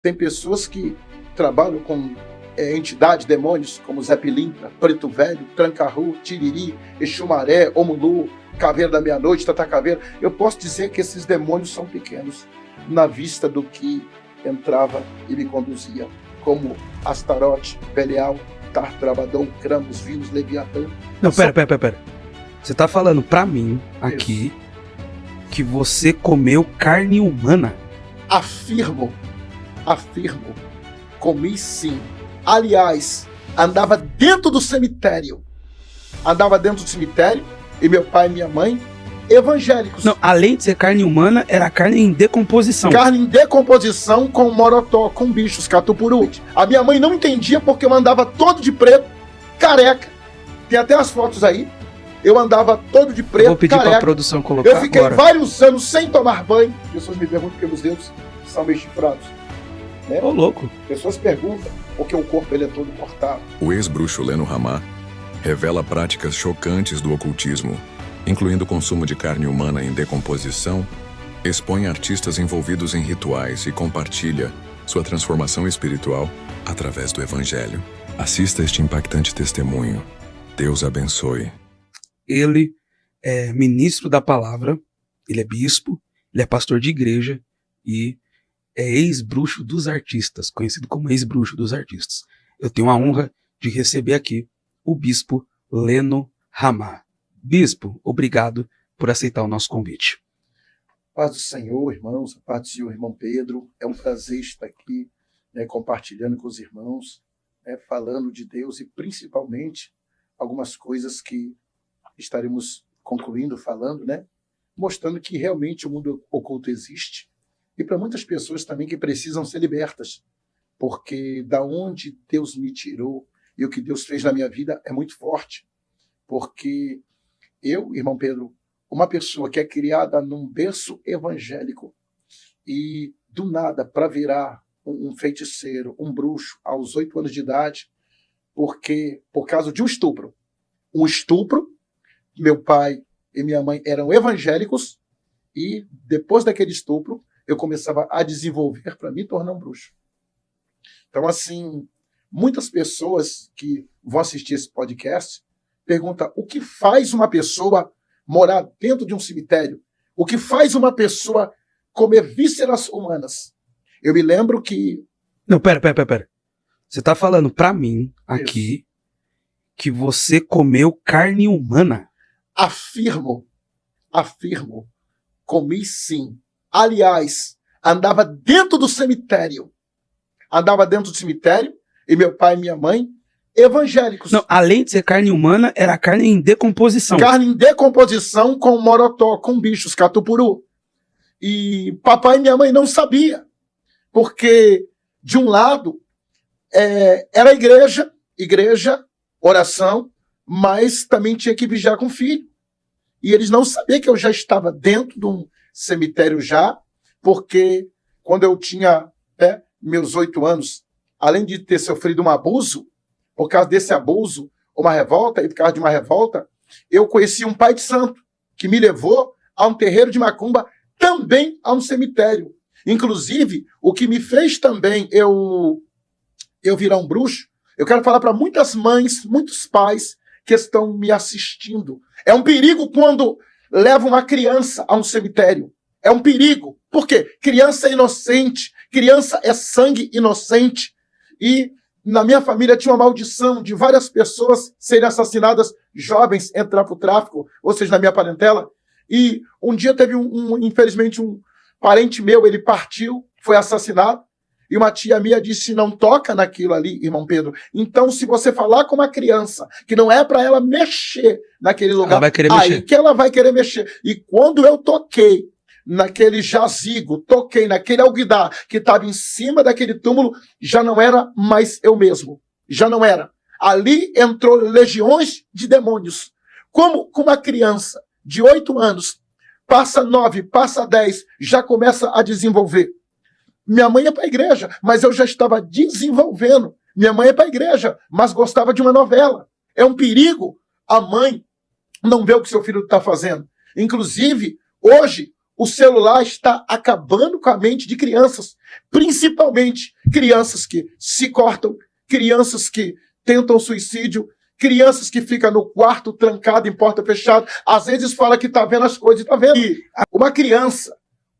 Tem pessoas que trabalham com entidades, demônios, como Zé Pilintra, Preto Velho, Tranca-Rua, Tiriri, Exumaré, Omulu, Caveira da Meia-Noite, Tata Caveira. Eu posso dizer que esses demônios são pequenos na vista do que entrava e me conduzia, como Astarote, Belial, Tartar, Abaddon, Krampus, Venus, Leviatã. Não, pera. Você tá falando pra mim aqui que você comeu carne humana? Afirmo, comi sim. Aliás, andava dentro do cemitério e meu pai e minha mãe, evangélicos. Não, além de ser carne humana, era carne em decomposição. Carne em decomposição com morotó, com bichos, catupuru. A minha mãe não entendia porque eu andava todo de preto, careca. Tem até as fotos aí. Eu andava todo de preto, vou pedir careca. Pra produção colocar eu fiquei agora. vários anos sem tomar banho. Pessoas me perguntam porque meus dedos são meio chifrados. Né? Ô, louco. Pessoas perguntam porque o corpo ele é todo cortado. O ex-bruxo Leno Ramá revela práticas chocantes do ocultismo, incluindo o consumo de carne humana em decomposição, expõe artistas envolvidos em rituais e compartilha sua transformação espiritual através do Evangelho. Assista este impactante testemunho. Deus abençoe. Ele é ministro da palavra, ele é bispo, ele é pastor de igreja e é ex-bruxo dos artistas, conhecido como ex-bruxo dos artistas. Eu tenho a honra de receber aqui o bispo Leno Ramá. Bispo, obrigado por aceitar o nosso convite. Paz do Senhor, irmãos, a paz do Senhor, irmão Pedro. É um prazer estar aqui, né, compartilhando com os irmãos, né, falando de Deus e principalmente algumas coisas que estaremos concluindo falando, né, mostrando que realmente o mundo oculto existe e para muitas pessoas também que precisam ser libertas, porque da onde Deus me tirou e o que Deus fez na minha vida é muito forte, porque eu, irmão Pedro, uma pessoa que é criada num berço evangélico e do nada para virar um feiticeiro, um bruxo aos 8 anos de idade, porque por causa de um estupro, meu pai e minha mãe eram evangélicos e depois daquele estupro eu começava a desenvolver para me tornar um bruxo. Então, assim, muitas pessoas que vão assistir esse podcast perguntam o que faz uma pessoa morar dentro de um cemitério? O que faz uma pessoa comer vísceras humanas? Eu me lembro que... Não, pera. Você tá falando pra mim aqui que você comeu carne humana? Afirmo, comi sim. Aliás, andava dentro do cemitério e meu pai e minha mãe, evangélicos. Não, além de ser carne humana, era carne em decomposição. Carne em decomposição com morotó, com bichos, catupuru. E papai e minha mãe não sabia, porque de um lado era igreja, oração, mas também tinha que vigiar com o filho. E eles não sabiam que eu já estava dentro de um cemitério já, porque quando eu tinha meus 8 anos, além de ter sofrido um abuso, por causa desse abuso, uma revolta, e por causa de uma revolta, eu conheci um pai de santo, que me levou a um terreiro de macumba, também a um cemitério. Inclusive, o que me fez também eu virar um bruxo, eu quero falar para muitas mães, muitos pais que estão me assistindo. É um perigo quando leva uma criança a um cemitério. É um perigo. Por quê? Criança é inocente, criança é sangue inocente. E na minha família tinha uma maldição de várias pessoas serem assassinadas, jovens entrar para o tráfico, ou seja, na minha parentela. E um dia teve infelizmente, um parente meu, ele partiu, foi assassinado. E uma tia minha disse, não toca naquilo ali, irmão Pedro. Então, se você falar com uma criança que não é para ela mexer naquele lugar, aí que ela vai querer mexer. E quando eu toquei naquele jazigo, toquei naquele alguidar que estava em cima daquele túmulo, já não era mais eu mesmo. Já não era. Ali entrou legiões de demônios. Como uma criança de 8 anos, passa 9, passa 10, já começa a desenvolver. Minha mãe é para a igreja, mas eu já estava desenvolvendo. Minha mãe é para a igreja, mas gostava de uma novela. É um perigo a mãe não ver o que seu filho está fazendo. Inclusive, hoje, o celular está acabando com a mente de crianças, principalmente crianças que se cortam, crianças que tentam suicídio, crianças que ficam no quarto trancado, em porta fechada, às vezes fala que está vendo as coisas e está vendo. E uma criança,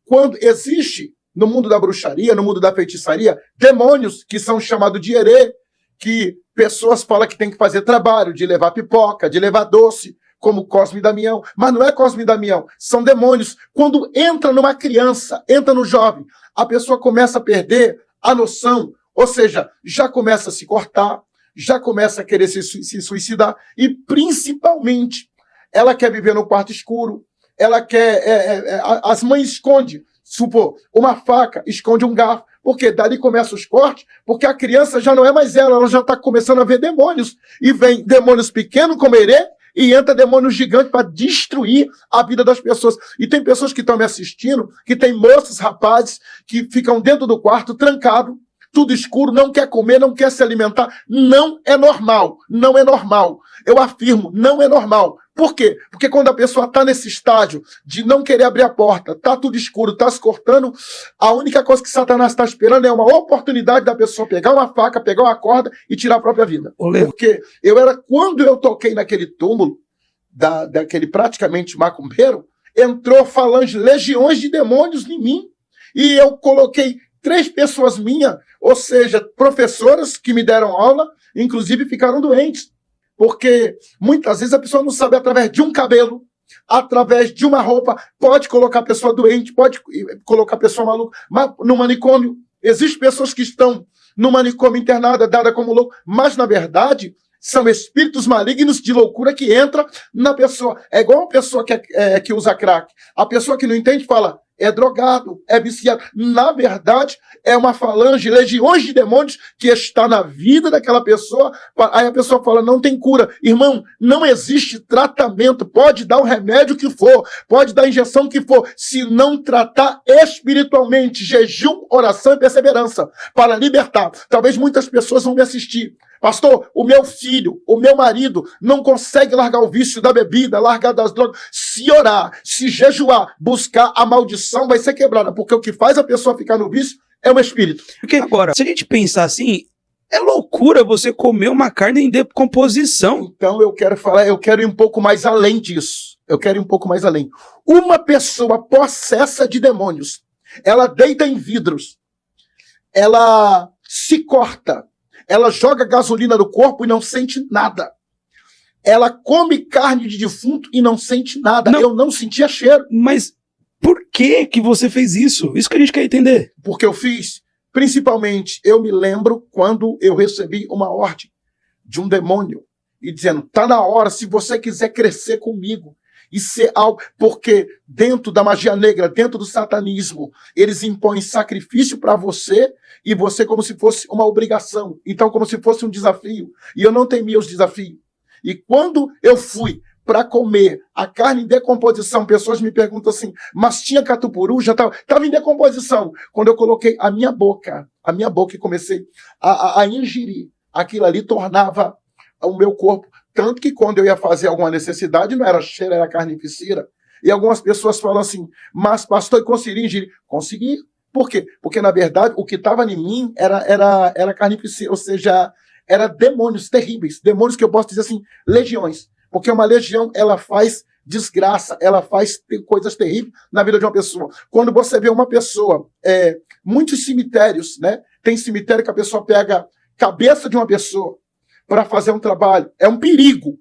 quando existe no mundo da bruxaria, no mundo da feitiçaria, demônios que são chamados de herê, que pessoas falam que tem que fazer trabalho, de levar pipoca, de levar doce, como Cosme e Damião, mas não é Cosme e Damião, são demônios. Quando entra numa criança, entra no jovem, a pessoa começa a perder a noção, ou seja, já começa a se cortar, já começa a querer se suicidar, e principalmente, ela quer viver no quarto escuro, ela quer, as mães escondem, supor, uma faca, esconde um garfo, porque dali começam os cortes, porque a criança já não é mais ela já está começando a ver demônios, e vem demônios pequenos como herê, e entra demônio gigante para destruir a vida das pessoas. E tem pessoas que estão me assistindo, que tem moças, rapazes, que ficam dentro do quarto, trancado, tudo escuro, não quer comer, não quer se alimentar. Não é normal, não é normal. Eu afirmo, não é normal. Por quê? Porque quando a pessoa está nesse estágio de não querer abrir a porta, está tudo escuro, está se cortando, a única coisa que Satanás está esperando é uma oportunidade da pessoa pegar uma faca, pegar uma corda e tirar a própria vida. Olê. Porque quando eu toquei naquele túmulo, daquele praticamente macumbeiro, entrou falange, legiões de demônios em mim, e eu coloquei 3 pessoas minhas, ou seja, professoras que me deram aula, inclusive ficaram doentes. Porque muitas vezes a pessoa não sabe, através de um cabelo, através de uma roupa, pode colocar a pessoa doente, pode colocar a pessoa maluca, mas no manicômio. Existem pessoas que estão no manicômio internada, dada como louco, mas na verdade são espíritos malignos de loucura que entram na pessoa. É igual uma pessoa que usa crack. A pessoa que não entende fala, é drogado, é viciado. Na verdade, é uma falange, legiões de demônios que está na vida daquela pessoa. Aí a pessoa fala, não tem cura. Irmão, não existe tratamento. Pode dar o remédio que for, pode dar a injeção que for. Se não tratar espiritualmente, jejum, oração e perseverança para libertar. Talvez muitas pessoas vão me assistir. Pastor, o meu filho, o meu marido não consegue largar o vício da bebida, largar das drogas. Se orar, se jejuar, buscar, a maldição vai ser quebrada. Porque o que faz a pessoa ficar no vício é o espírito. Porque agora, se a gente pensar assim, é loucura você comer uma carne em decomposição. Então eu quero ir um pouco mais além disso. Eu quero ir um pouco mais além. Uma pessoa possessa de demônios, ela deita em vidros, ela se corta, ela joga gasolina no corpo e não sente nada. Ela come carne de defunto e não sente nada. Não. Eu não sentia cheiro. Mas por que você fez isso? Isso que a gente quer entender. Porque eu fiz, principalmente, eu me lembro quando eu recebi uma ordem de um demônio e dizendo, tá na hora, se você quiser crescer comigo e ser algo, porque dentro da magia negra, dentro do satanismo, eles impõem sacrifício para você e você como se fosse uma obrigação, então como se fosse um desafio, e eu não temia os desafios. E quando eu fui para comer a carne em decomposição, pessoas me perguntam assim, mas tinha catupuru? Já estava em decomposição. Quando eu coloquei a minha boca e comecei a ingerir, aquilo ali tornava o meu corpo. Tanto que quando eu ia fazer alguma necessidade, não era cheiro, era carnificina. E algumas pessoas falam assim, mas pastor, eu consegui ingerir? Consegui. Por quê? Porque, na verdade, o que estava em mim era carnificina, ou seja, era demônios terríveis. Demônios que eu posso dizer assim, legiões. Porque uma legião, ela faz desgraça, ela faz coisas terríveis na vida de uma pessoa. Quando você vê uma pessoa, muitos cemitérios, né? Tem cemitério que a pessoa pega cabeça de uma pessoa para fazer um trabalho. É um perigo.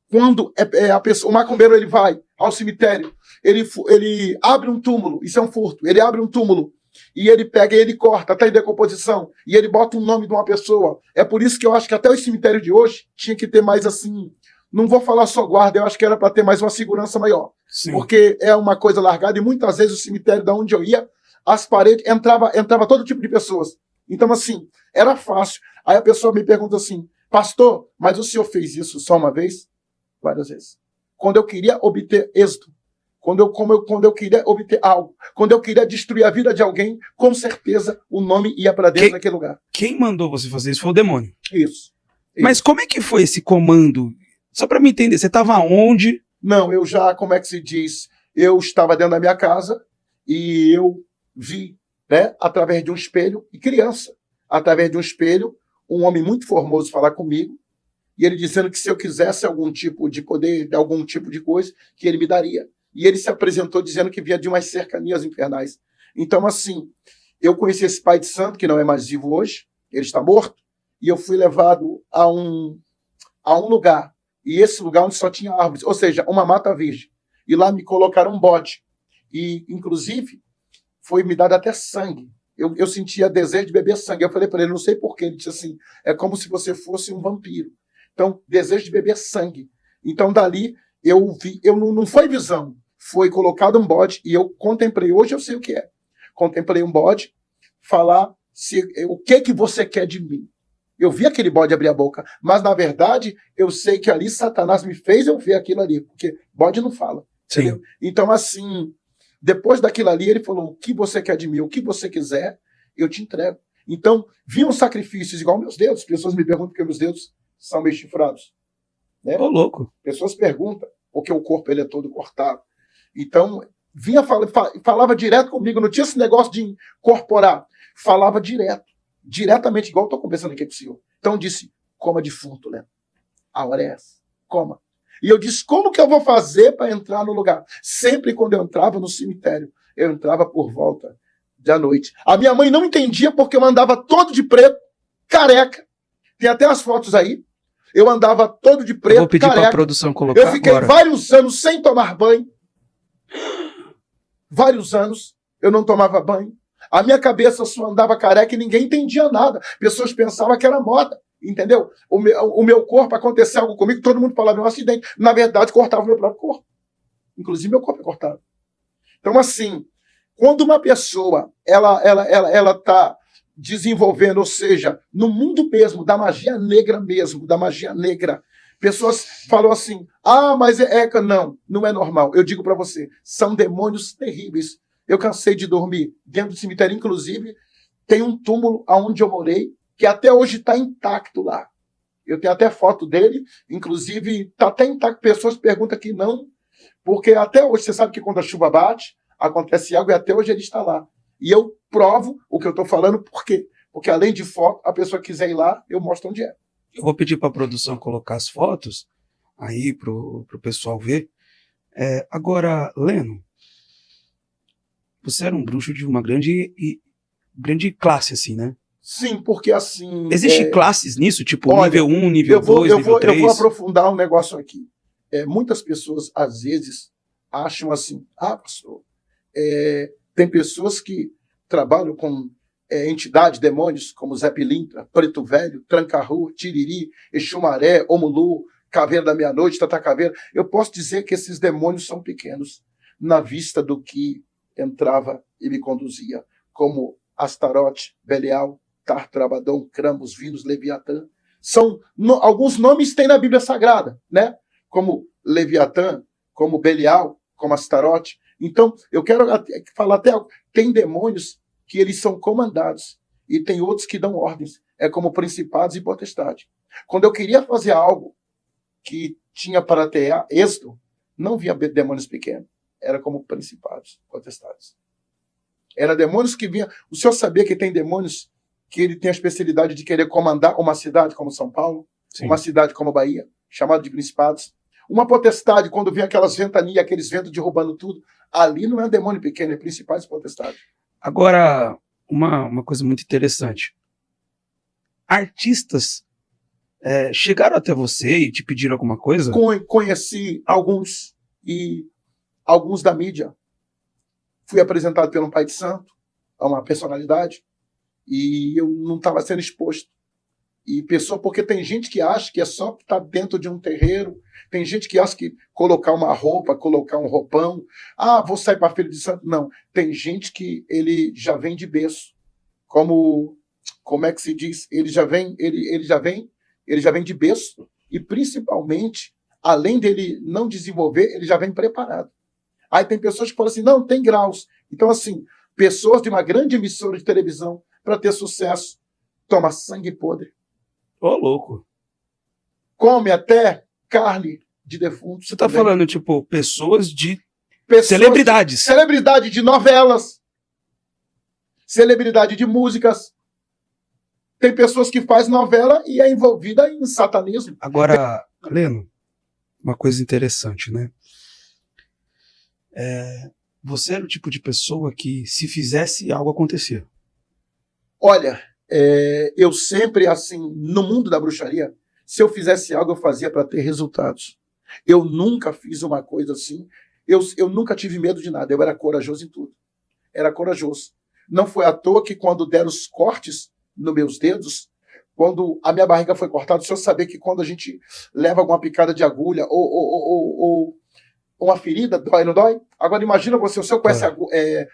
Quando a pessoa, o macumbeiro ele vai ao cemitério, ele abre um túmulo, isso é um furto, ele abre um túmulo e ele pega e ele corta, tá em decomposição, e ele bota o nome de uma pessoa. É por isso que eu acho que até o cemitério de hoje tinha que ter mais assim, não vou falar só guarda, eu acho que era para ter mais uma segurança maior. Sim. Porque é uma coisa largada e muitas vezes o cemitério da onde eu ia, as paredes, entrava todo tipo de pessoas. Então assim, era fácil. Aí a pessoa me pergunta assim, pastor, mas o senhor fez isso só uma vez? Várias vezes. Quando eu queria obter êxito, quando eu queria obter algo, quando eu queria destruir a vida de alguém, com certeza o nome ia para dentro daquele lugar. Quem mandou você fazer isso foi o demônio. Isso. Mas como é que foi esse comando? Só para me entender, você estava onde? Não, eu já, como é que se diz? eu estava dentro da minha casa e eu vi, né, através de um espelho, e criança, através de um espelho, um homem muito formoso falar comigo, e ele dizendo que se eu quisesse algum tipo de poder, algum tipo de coisa, que ele me daria. E ele se apresentou dizendo que vinha de umas cercanias infernais. Então, assim, eu conheci esse pai de santo, que não é mais vivo hoje, ele está morto, e eu fui levado a um lugar, e esse lugar onde só tinha árvores, ou seja, uma mata virgem. E lá me colocaram um bode. E, inclusive, foi me dado até sangue. Eu sentia desejo de beber sangue. Eu falei para ele, não sei porquê. Ele disse assim, é como se você fosse um vampiro. Então, desejo de beber sangue. Então, dali, eu vi, não foi visão, foi colocado um bode e eu contemplei. Hoje eu sei o que é. Contemplei um bode falar o que você quer de mim. Eu vi aquele bode abrir a boca, mas, na verdade, eu sei que ali Satanás me fez eu ver aquilo ali, porque bode não fala. Sim. Então, assim, depois daquilo ali, ele falou, o que você quer de mim, o que você quiser, eu te entrego. Então, vinham sacrifícios igual meus dedos. Pessoas me perguntam porque meus dedos são meio chifrados. Né? Ô, louco. Pessoas perguntam porque o corpo ele é todo cortado. Então, falava direto comigo, não tinha esse negócio de incorporar. Falava diretamente, igual eu estou conversando aqui com o senhor. Então, disse, coma defunto, né? A hora é essa, coma. E eu disse, como que eu vou fazer para entrar no lugar? Sempre quando eu entrava no cemitério, eu entrava por volta da noite. A minha mãe não entendia porque eu andava todo de preto, careca. Tem até as fotos aí. Eu andava todo de preto, eu vou pedir careca. para a produção colocar Eu fiquei agora. vários anos sem tomar banho. Vários anos eu não tomava banho. A minha cabeça só andava careca e ninguém entendia nada. Pessoas pensavam que era moda. Entendeu? O meu corpo, acontecia algo comigo, todo mundo falava, é um acidente. Na verdade, cortava o meu próprio corpo. Inclusive, meu corpo é cortado. Então, assim, quando uma pessoa ela tá desenvolvendo, ou seja, no mundo mesmo, da magia negra, pessoas falam assim, mas não é normal. Eu digo para você, são demônios terríveis. Eu cansei de dormir dentro do cemitério, inclusive, tem um túmulo onde eu morei, que até hoje está intacto lá. Eu tenho até foto dele, inclusive está até intacto. Pessoas perguntam que não, porque até hoje, você sabe que quando a chuva bate, acontece algo e até hoje ele está lá. E eu provo o que eu estou falando, por quê? Porque além de foto, a pessoa quiser ir lá, eu mostro onde é. Eu vou pedir para a produção colocar as fotos aí para o pessoal ver. Agora, Leno, você era um bruxo de uma grande classe, assim, né? Sim, porque assim... Existem classes nisso? Tipo, olha, nível 1, nível 2, nível 3? Eu vou aprofundar um negócio aqui. Muitas pessoas, às vezes, acham assim, pastor, tem pessoas que trabalham com entidades, demônios, como Zé Pilintra, Preto Velho, Tranca-Rua, Tiriri, Exumaré, Omulu, Caveira da Meia-Noite, Tata Caveira. Eu posso dizer que esses demônios são pequenos na vista do que entrava e me conduzia, como Astarote, Belial, Tartar, Abaddon, Cramos, Vinus, Leviatã. Alguns nomes tem na Bíblia Sagrada, né? Como Leviatã, como Belial, como Astarote. Então, eu quero falar até algo. Tem demônios que eles são comandados e tem outros que dão ordens. É como principados e potestade. Quando eu queria fazer algo que tinha para ter êxito, não via demônios pequenos. Era como principados, potestades. Era demônios que vinham... O senhor sabia que tem demônios que ele tem a especialidade de querer comandar uma cidade como São Paulo, Sim. Uma cidade como Bahia, chamado de principados. Uma potestade, quando vem aquelas ventanias, aqueles ventos derrubando tudo, ali não é demônio pequeno, é principados e potestades. Agora, uma coisa muito interessante. Artistas chegaram até você e te pediram alguma coisa? Conheci alguns, e alguns da mídia. Fui apresentado pelo pai de santo, a uma personalidade, e eu não estava sendo exposto. E porque tem gente que acha que é só estar dentro de um terreiro, tem gente que acha que colocar uma roupa, colocar um roupão, vou sair para filho de santo. Não, tem gente que ele já vem de berço. Como é que se diz? Ele já vem de berço, e principalmente, além dele não desenvolver, ele já vem preparado. Aí tem pessoas que falam assim, não, tem graus. Então, assim, pessoas de uma grande emissora de televisão, para ter sucesso, toma sangue podre. Ô, louco. Come até carne de defunto. Você tá falando, tipo, pessoas de Celebridades. Celebridade de novelas. Celebridade de músicas. Tem pessoas que fazem novela e é envolvida em satanismo. Agora, Leno, uma coisa interessante, né? Você era o tipo de pessoa que, se fizesse algo, acontecia. Olha, eu sempre, assim, no mundo da bruxaria, se eu fizesse algo, eu fazia para ter resultados. Eu nunca fiz uma coisa assim. Eu nunca tive medo de nada. Eu era corajoso em tudo. Era corajoso. Não foi à toa que quando deram os cortes nos meus dedos, quando a minha barriga foi cortada, o senhor sabia que quando a gente leva alguma picada de agulha ou uma ferida, dói, não dói? Agora imagina você, o senhor conhece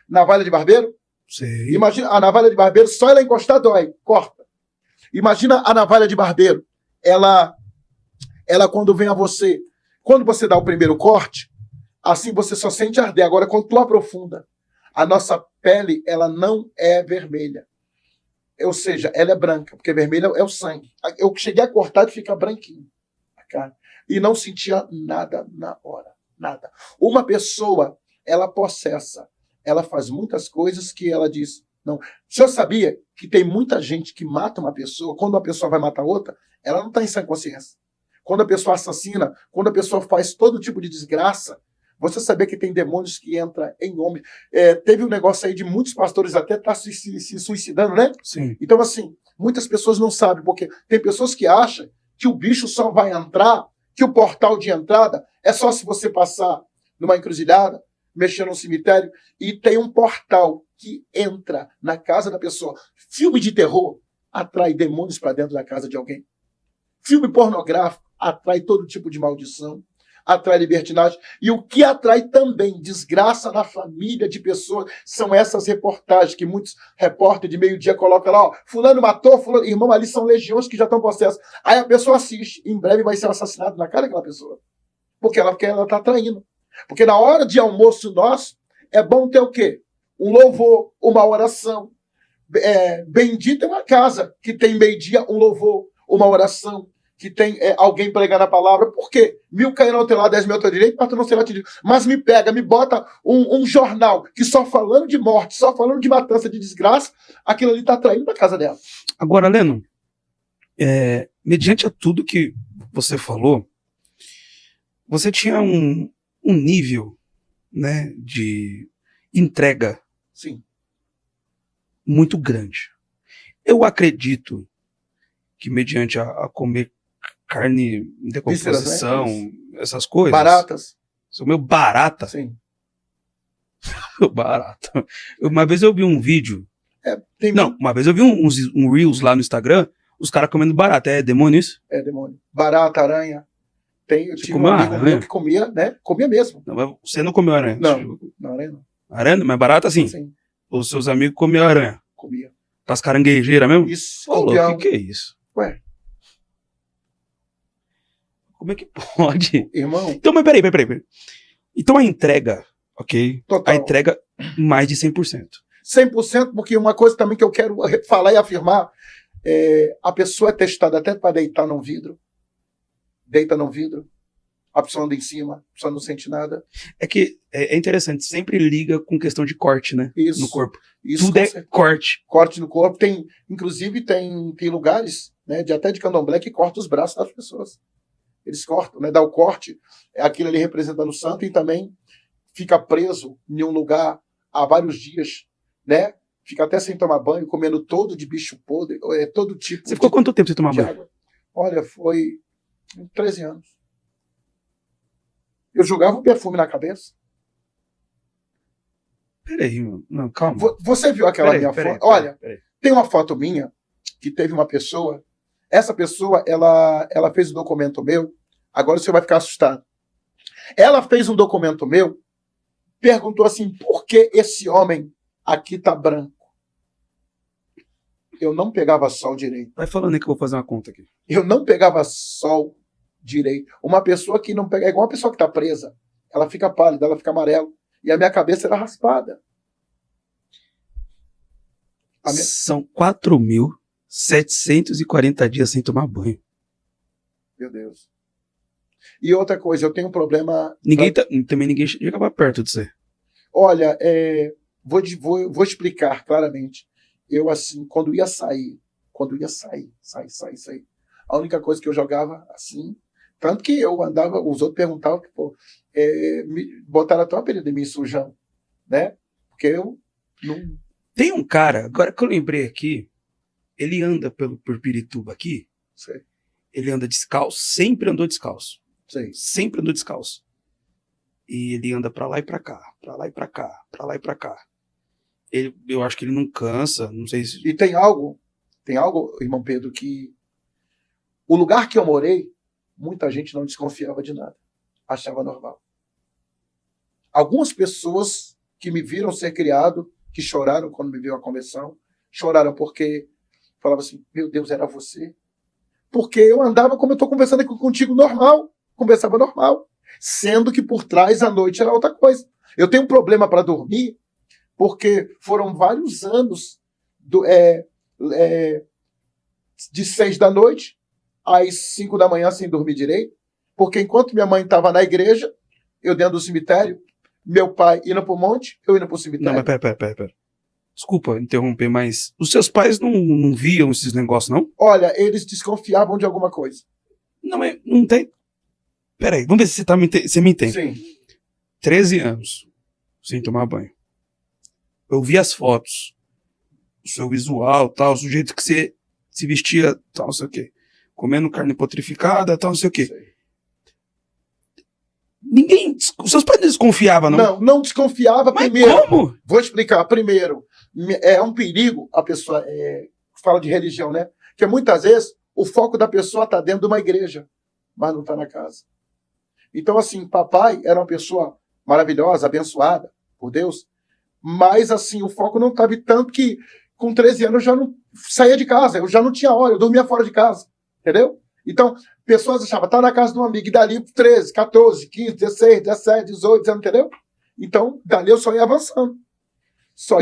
navalha de barbeiro? Sim. Imagina a navalha de barbeiro, só ela encostar dói, corta. Imagina a navalha de barbeiro, ela quando vem a você, quando você dá o primeiro corte, assim você só sente arder. Agora quando tu aprofunda, a nossa pele, ela não é vermelha. Ou seja, ela é branca, porque vermelha é o sangue. Eu cheguei a cortar e fica branquinho a carne. E não sentia nada na hora. Nada. Uma pessoa, ela possessa, ela faz muitas coisas que ela diz, não. O senhor sabia que tem muita gente que mata uma pessoa, quando uma pessoa vai matar outra, ela não está em sã consciência. Quando a pessoa assassina, quando a pessoa faz todo tipo de desgraça, você sabia que tem demônios que entram em homens. Teve um negócio aí de muitos pastores até estar se suicidando, né? Sim. Então, assim, muitas pessoas não sabem, porque tem pessoas que acham que o bicho só vai entrar, que o portal de entrada é só se você passar numa encruzilhada, mexer num cemitério, e tem um portal que entra na casa da pessoa. Filme de terror atrai demônios para dentro da casa de alguém. Filme pornográfico atrai todo tipo de maldição, atrai libertinagem. E o que atrai também desgraça na família de pessoas são essas reportagens que muitos repórteres de meio-dia colocam lá, ó, fulano matou, fulano... Irmão, ali são legiões que já estão possessas. Aí a pessoa assiste, em breve vai ser assassinado na cara daquela pessoa. Porque ela está atraindo. Porque na hora de almoço nosso, é bom ter o quê? Um louvor, uma oração. Bendita é uma casa que tem meio-dia um louvor, uma oração, que tem alguém pregando a palavra. Por quê? 1000 cairão ao teu lado, 10 mil ao teu direito, mas tu não será atingido. Mas me pega, me bota um jornal que só falando de morte, só falando de matança, de desgraça, aquilo ali está atraindo para a casa dela. Agora, Leno, mediante a tudo que você falou, você tinha um nível, né, de entrega, sim, muito grande. Eu acredito que mediante a comer carne em decomposição, vísceras, né? essas coisas... Baratas. Sou meio barata. Sim. Barata. Uma vez eu vi um vídeo... uma vez eu vi um Reels lá no Instagram, os caras comendo barata. É demônio isso? É demônio. Barata, aranha. Eu tive um amigo meu que comia, né? Comia mesmo. Não, mas você não comeu aranha? Não, aranha não. Aranha? Mas barata sim? Sim. Os seus amigos comiam aranha? Comia. Das caranguejeiras mesmo? Isso. O que é isso? Ué. Como é que pode? Irmão. Então, mas peraí. Então a entrega, ok? Total. A entrega mais de 100%. 100%, porque uma coisa também que eu quero falar e afirmar, a pessoa é testada até para deitar num vidro. Deita num vidro, a pessoa anda em cima, a pessoa não sente nada. É que é interessante, sempre liga com questão de corte, né? Isso. No corpo. Isso, tudo é corte. Corte no corpo. Inclusive, tem lugares, né, até de candomblé que corta os braços das pessoas. Eles cortam, né? Dá o corte, aquilo ali representando o santo, e também fica preso em um lugar há vários dias, né? Fica até sem tomar banho, comendo todo de bicho podre, todo tipo. Você ficou quanto tempo sem tomar banho? Água. Olha, foi 13 anos. Eu jogava um perfume na cabeça. Peraí, não, calma. Você viu aquela minha foto? Olha, tem uma foto minha que teve uma pessoa. Essa pessoa, ela fez um documento meu. Agora você vai ficar assustado. Ela fez um documento meu, perguntou assim, por que esse homem aqui tá branco? Eu não pegava sol direito. Vai falando aí que eu vou fazer uma conta aqui. Eu não pegava sol direito. Uma pessoa que não pega, é igual uma pessoa que está presa. Ela fica pálida, ela fica amarela. E a minha cabeça era raspada. São 4.740 dias sem tomar banho. Meu Deus. E outra coisa, eu tenho um problema... Também ninguém chegava perto de você. Olha, vou explicar claramente. Eu, assim, quando ia sair, sair, a única coisa que eu jogava, assim, tanto que eu andava, os outros perguntavam, pô, botaram até um apelido de mim, sujão, né? Porque eu não... Tem um cara, agora que eu lembrei aqui, ele anda por Pirituba aqui, Sei, ele anda descalço, sempre andou descalço. sei. Sempre andou descalço. E ele anda pra lá e pra cá, pra lá e pra cá, pra lá e pra cá. Eu acho que ele não cansa, não sei se... E tem algo, irmão Pedro, que o lugar que eu morei, muita gente não desconfiava de nada. Achava normal. Algumas pessoas que me viram ser criado, que choraram quando me viram a conversão, choraram porque falavam assim, meu Deus, era você? Porque eu andava como eu estou conversando aqui contigo normal, conversava normal, sendo que por trás a noite era outra coisa. Eu tenho um problema para dormir, porque foram vários anos de 6 da noite às 5 da manhã sem dormir direito, porque enquanto minha mãe estava na igreja, eu dentro do cemitério, meu pai indo para o monte, eu indo para o cemitério. Não, mas pera. Desculpa interromper, mas os seus pais não viam esses negócios, não? Olha, eles desconfiavam de alguma coisa. Não, mas não tem... Peraí, vamos ver se você me entende. Sim. 13 anos, sem tomar banho. Eu vi as fotos, o seu visual, tal, o jeito que você se vestia, tal, não sei o quê. Comendo carne potrificada, tal, não sei o quê. Sei. Os seus pais não desconfiavam, não? Não desconfiava. Mas primeiro. como? Vou explicar. Primeiro, é um perigo a pessoa fala de religião, né? Porque muitas vezes o foco da pessoa está dentro de uma igreja, mas não está na casa. Então, assim, papai era uma pessoa maravilhosa, abençoada por Deus, mas, assim, o foco não estava tanto que com 13 anos eu já não saía de casa, eu já não tinha hora, eu dormia fora de casa, entendeu? Então, pessoas achavam, tá na casa de um amigo, e dali 13, 14, 15, 16, 17, 18, 19, entendeu? Então, dali eu só ia avançando.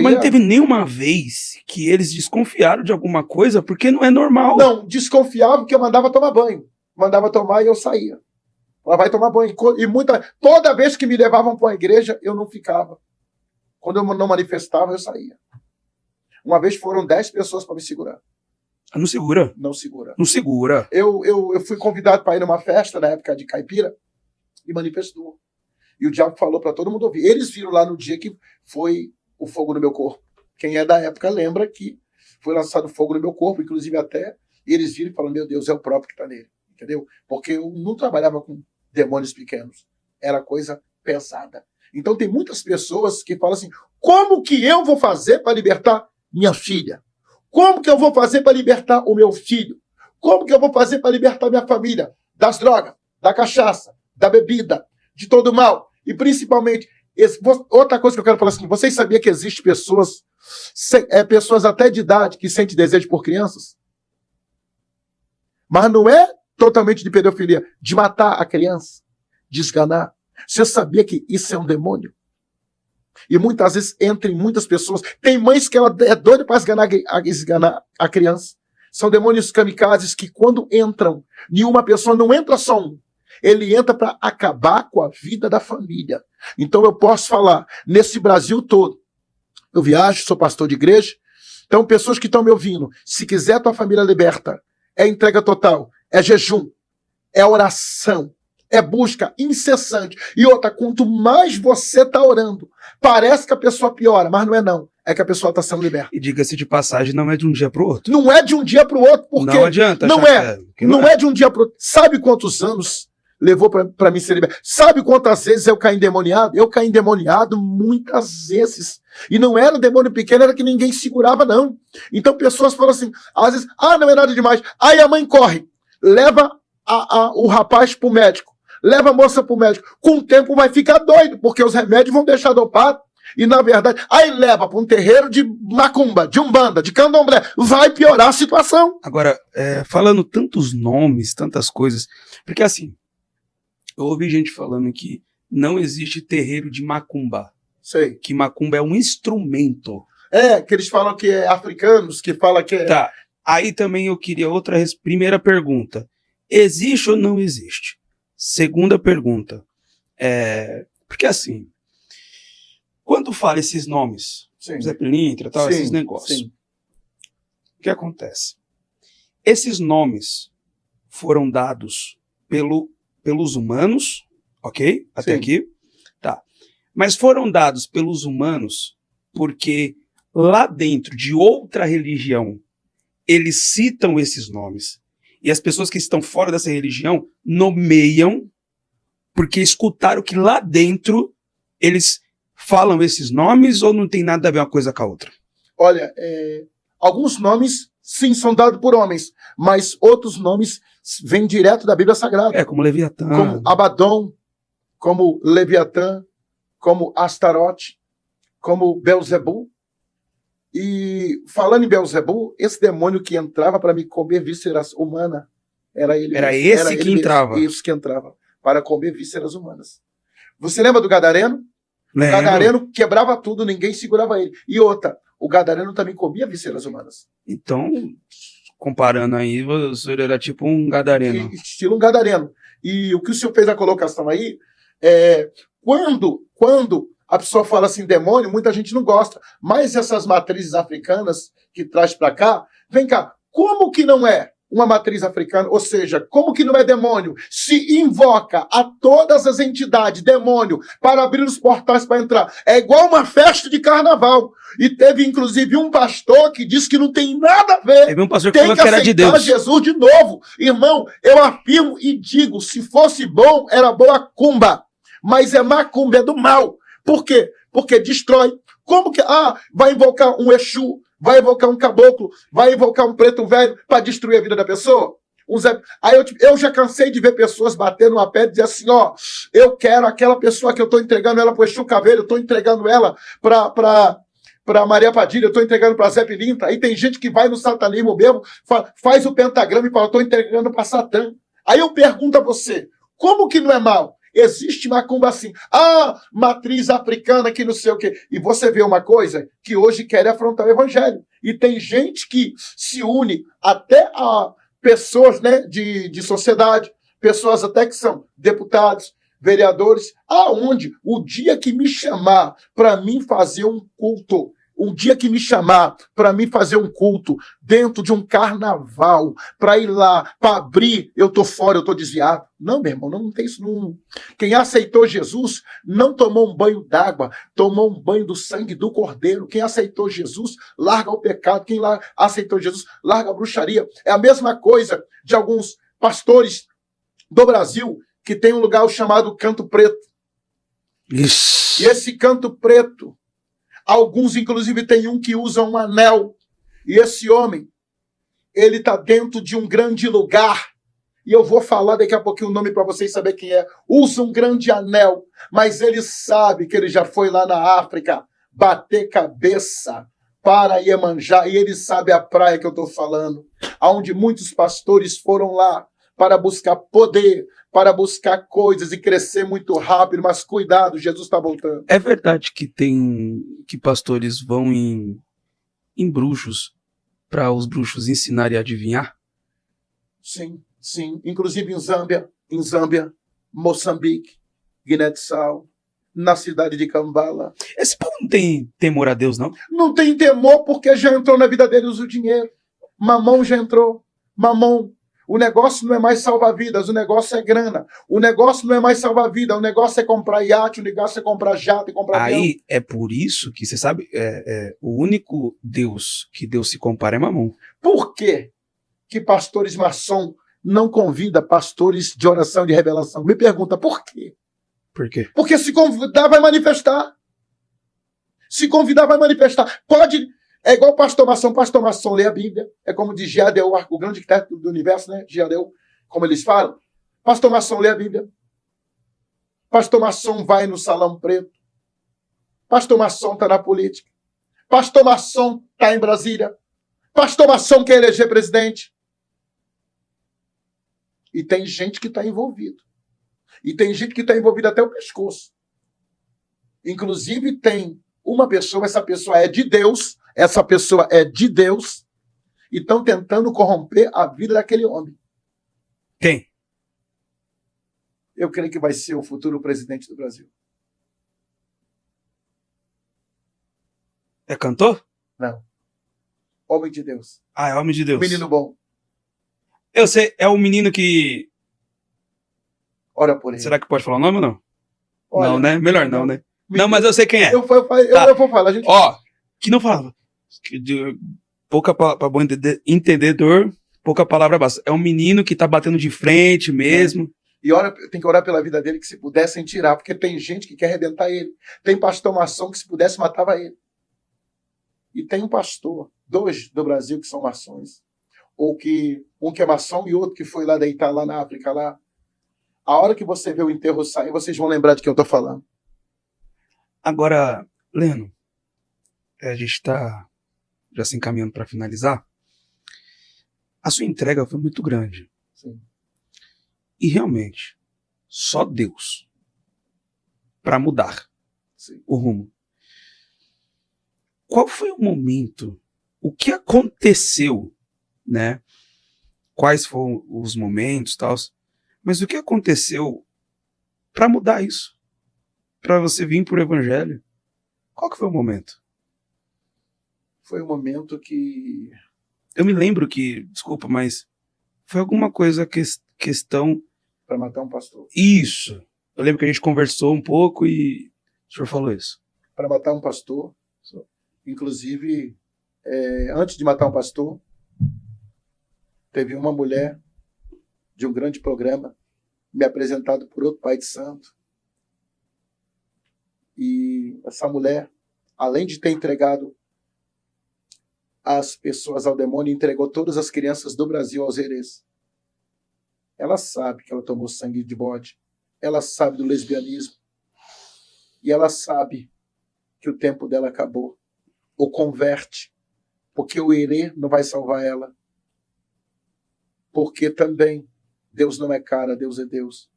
Mas não teve nenhuma vez que eles desconfiaram de alguma coisa, porque não é normal. Não, desconfiava que eu mandava tomar banho. Mandava tomar e eu saía. Ela vai tomar banho. E toda vez que me levavam para a igreja, eu não ficava. Quando eu não manifestava, eu saía. Uma vez foram 10 pessoas para me segurar. Não segura? Não segura. Não segura. Eu fui convidado para ir numa festa, na época de caipira, e manifestou. E o diabo falou para todo mundo ouvir. Eles viram lá no dia que foi o fogo no meu corpo. Quem é da época lembra que foi lançado fogo no meu corpo, inclusive até eles viram e falaram, meu Deus, é o próprio que está nele. Entendeu? Porque eu não trabalhava com demônios pequenos. Era coisa pesada. Então tem muitas pessoas que falam assim, como que eu vou fazer para libertar minha filha? Como que eu vou fazer para libertar o meu filho? Como que eu vou fazer para libertar minha família? Das drogas, da cachaça, da bebida, de todo o mal. E principalmente, outra coisa que eu quero falar assim, vocês sabiam que existem pessoas, pessoas até de idade que sentem desejo por crianças? Mas não é totalmente de pedofilia, de matar a criança, de esganar. Você sabia que isso é um demônio? E muitas vezes entra em muitas pessoas. Tem mães que ela é doida para esganar a criança. São demônios kamikazes que quando entram, nenhuma pessoa, não entra só um. Ele entra para acabar com a vida da família. Então eu posso falar, nesse Brasil todo, eu viajo, sou pastor de igreja, então pessoas que estão me ouvindo, se quiser tua família liberta, é entrega total, é jejum, é oração, é busca incessante. E outra, quanto mais você está orando, parece que a pessoa piora, mas não é não. É que a pessoa está sendo liberta. E diga-se de passagem, não é de um dia para o outro. Não é de um dia para o outro, porque... Não adianta. Não é de um dia para o outro. Sabe quantos anos levou para mim ser liberto? Sabe quantas vezes eu caí endemoniado? Eu caí endemoniado muitas vezes. E não era demônio pequeno, era que ninguém segurava, não. Então pessoas falam assim, às vezes, não é nada demais. Aí a mãe corre, leva o rapaz pro médico, leva a moça pro médico. Com o tempo vai ficar doido, porque os remédios vão deixar dopado. E na verdade, aí leva para um terreiro de macumba, de umbanda, de candomblé. Vai piorar a situação. Agora, falando tantos nomes, tantas coisas, porque assim, eu ouvi gente falando que não existe terreiro de macumba. Sei. Que macumba é um instrumento. Que eles falam que é africanos, que falam que é... Tá, aí também eu queria primeira pergunta. Existe ou não existe? Segunda pergunta. Porque assim, Quando fala esses nomes, Sim. Zé Pilintra, tal, Sim, esses negócios, sim. o que acontece? Esses nomes foram dados pelos humanos, ok? Até Sim. aqui. Tá. Mas foram dados pelos humanos porque lá dentro de outra religião eles citam esses nomes. E as pessoas que estão fora dessa religião nomeiam porque escutaram que lá dentro eles falam esses nomes ou não tem nada a ver uma coisa com a outra? Olha, alguns nomes, sim, são dados por homens, mas outros nomes vêm direto da Bíblia Sagrada. Como Leviatã. Como Abaddon, como Leviatã, como Astarote, como Belzebu. E falando em Belzebu, esse demônio que entrava para me comer vísceras humanas, era ele Era mesmo. esse Era que ele mesmo. entrava. Isso que entrava, para comer vísceras humanas. Você lembra do Gadareno? O Lembro. Gadareno quebrava tudo, ninguém segurava ele. E outra, o Gadareno também comia vísceras humanas. Então, comparando aí, você era tipo um gadareno. Estilo um Gadareno. E o que o senhor fez a colocação aí, quando a pessoa fala assim, demônio, muita gente não gosta. Mas essas matrizes africanas que traz para cá, vem cá, como que não é uma matriz africana? Ou seja, como que não é demônio? Se invoca a todas as entidades, demônio, para abrir os portais para entrar. É igual uma festa de carnaval. E teve, inclusive, um pastor que disse que não tem nada a ver. Teve um pastor que Tem falou que que era de aceitar Deus. Jesus de novo. Irmão, eu afirmo e digo, se fosse bom, era boa cumba. Mas é macumba, é do mal. Por quê? Porque destrói. Como que... vai invocar um Exu, vai invocar um caboclo, vai invocar um preto velho para destruir a vida da pessoa? Aí eu já cansei de ver pessoas batendo uma pedra e dizer assim, eu quero aquela pessoa que eu estou entregando ela para o Exu Caveiro, eu estou entregando ela para Maria Padilha, eu estou entregando para Zé Pilintra. Aí tem gente que vai no satanismo mesmo, faz o pentagrama e fala, estou entregando para Satã. Aí eu pergunto a você, como que não é mal? Existe macumba assim, matriz africana que não sei o quê. E você vê uma coisa que hoje quer afrontar o evangelho. E tem gente que se une até a pessoas, né, de sociedade, pessoas até que são deputados, vereadores, aonde o dia que me chamar para mim fazer um culto, o dia que me chamar para mim fazer um culto dentro de um carnaval, para ir lá, para abrir, eu tô fora, eu tô desviado. Não, meu irmão, não tem isso. Não. Quem aceitou Jesus não tomou um banho d'água, tomou um banho do sangue do Cordeiro. Quem aceitou Jesus, larga o pecado. Quem aceitou Jesus, larga a bruxaria. É a mesma coisa de alguns pastores do Brasil que tem um lugar chamado Canto Preto. Isso. E esse Canto Preto, alguns, inclusive, tem um que usa um anel. E esse homem, ele está dentro de um grande lugar. E eu vou falar daqui a pouquinho o nome para vocês saberem quem é. Usa um grande anel, mas ele sabe que ele já foi lá na África bater cabeça para Iemanjá. E ele sabe a praia que eu estou falando, onde muitos pastores foram lá para buscar poder, para buscar coisas e crescer muito rápido, mas cuidado, Jesus está voltando. É verdade que pastores vão em bruxos para os bruxos ensinarem a adivinhar? Sim, sim. Inclusive em Zâmbia, Moçambique, Guiné-Bissau, na cidade de Kampala. Esse povo não tem temor a Deus, não? Não tem temor porque já entrou na vida deles o dinheiro. Mamão já entrou. Mamão. O negócio não é mais salvar vidas, o negócio é grana. O negócio não é mais salvar vida, o negócio é comprar iate, o negócio é comprar jato e comprar avião. Aí é por isso que, você sabe, o único Deus que Deus se compara é Mamon. Por quê que pastores maçom não convida pastores de oração de revelação? Me pergunta, por quê? Por quê? Porque se convidar vai manifestar. Se convidar vai manifestar. Pode... É igual pastor maçom lê a Bíblia. É como diz Giadeu, o grande arquiteto do universo, né? Giadeu, como eles falam. Pastor maçom lê a Bíblia. Pastor maçom vai no salão preto. Pastor maçom está na política. Pastor maçom está em Brasília. Pastor maçom quer eleger presidente. E tem gente que está envolvido. E tem gente que está envolvida até o pescoço. Inclusive tem uma pessoa, essa pessoa é de Deus, e estão tentando corromper a vida daquele homem. Quem? Eu creio que vai ser o futuro presidente do Brasil. É cantor? Não. Homem de Deus. Ah, é homem de Deus. Menino bom. Eu sei, é o menino que... Ora por ele. Será que pode falar o nome ou não? Olha, não, né? Melhor não, né? menino- Não, mas eu sei quem é. Eu vou falar. A gente... Ó, que não falava. Pra bom entendedor, pouca palavra basta. É um menino que tá batendo de frente mesmo. E tem que orar pela vida dele, que se pudessem tirar, porque tem gente que quer arrebentar ele. Tem pastor maçom que se pudesse matava ele. E tem um pastor, 2 do Brasil que são maçons. Ou que um que é maçom e outro que foi lá deitar lá na África lá. A hora que você vê o enterro sair, vocês vão lembrar de quem eu tô falando. Agora, Leno, a gente tá já se encaminhando para finalizar. A sua entrega foi muito grande. Sim. E realmente, só Deus para mudar Sim. o rumo. Qual foi o momento? O que aconteceu, né? Quais foram os momentos, tal? Mas o que aconteceu para mudar isso? Para você vir pro evangelho? Qual que foi o momento? Foi um momento que... Eu me lembro que, desculpa, mas foi alguma coisa questão... Para matar um pastor. Isso. Eu lembro que a gente conversou um pouco e o senhor falou isso. Para matar um pastor. Inclusive, antes de matar um pastor, teve uma mulher de um grande programa me apresentado por outro pai de santo. E essa mulher, além de ter entregado as pessoas ao demônio, entregou todas as crianças do Brasil aos herês. Ela sabe que ela tomou sangue de bode. Ela sabe do lesbianismo. E ela sabe que o tempo dela acabou. O converte. Porque o herê não vai salvar ela. Porque também Deus não é cara, Deus é Deus.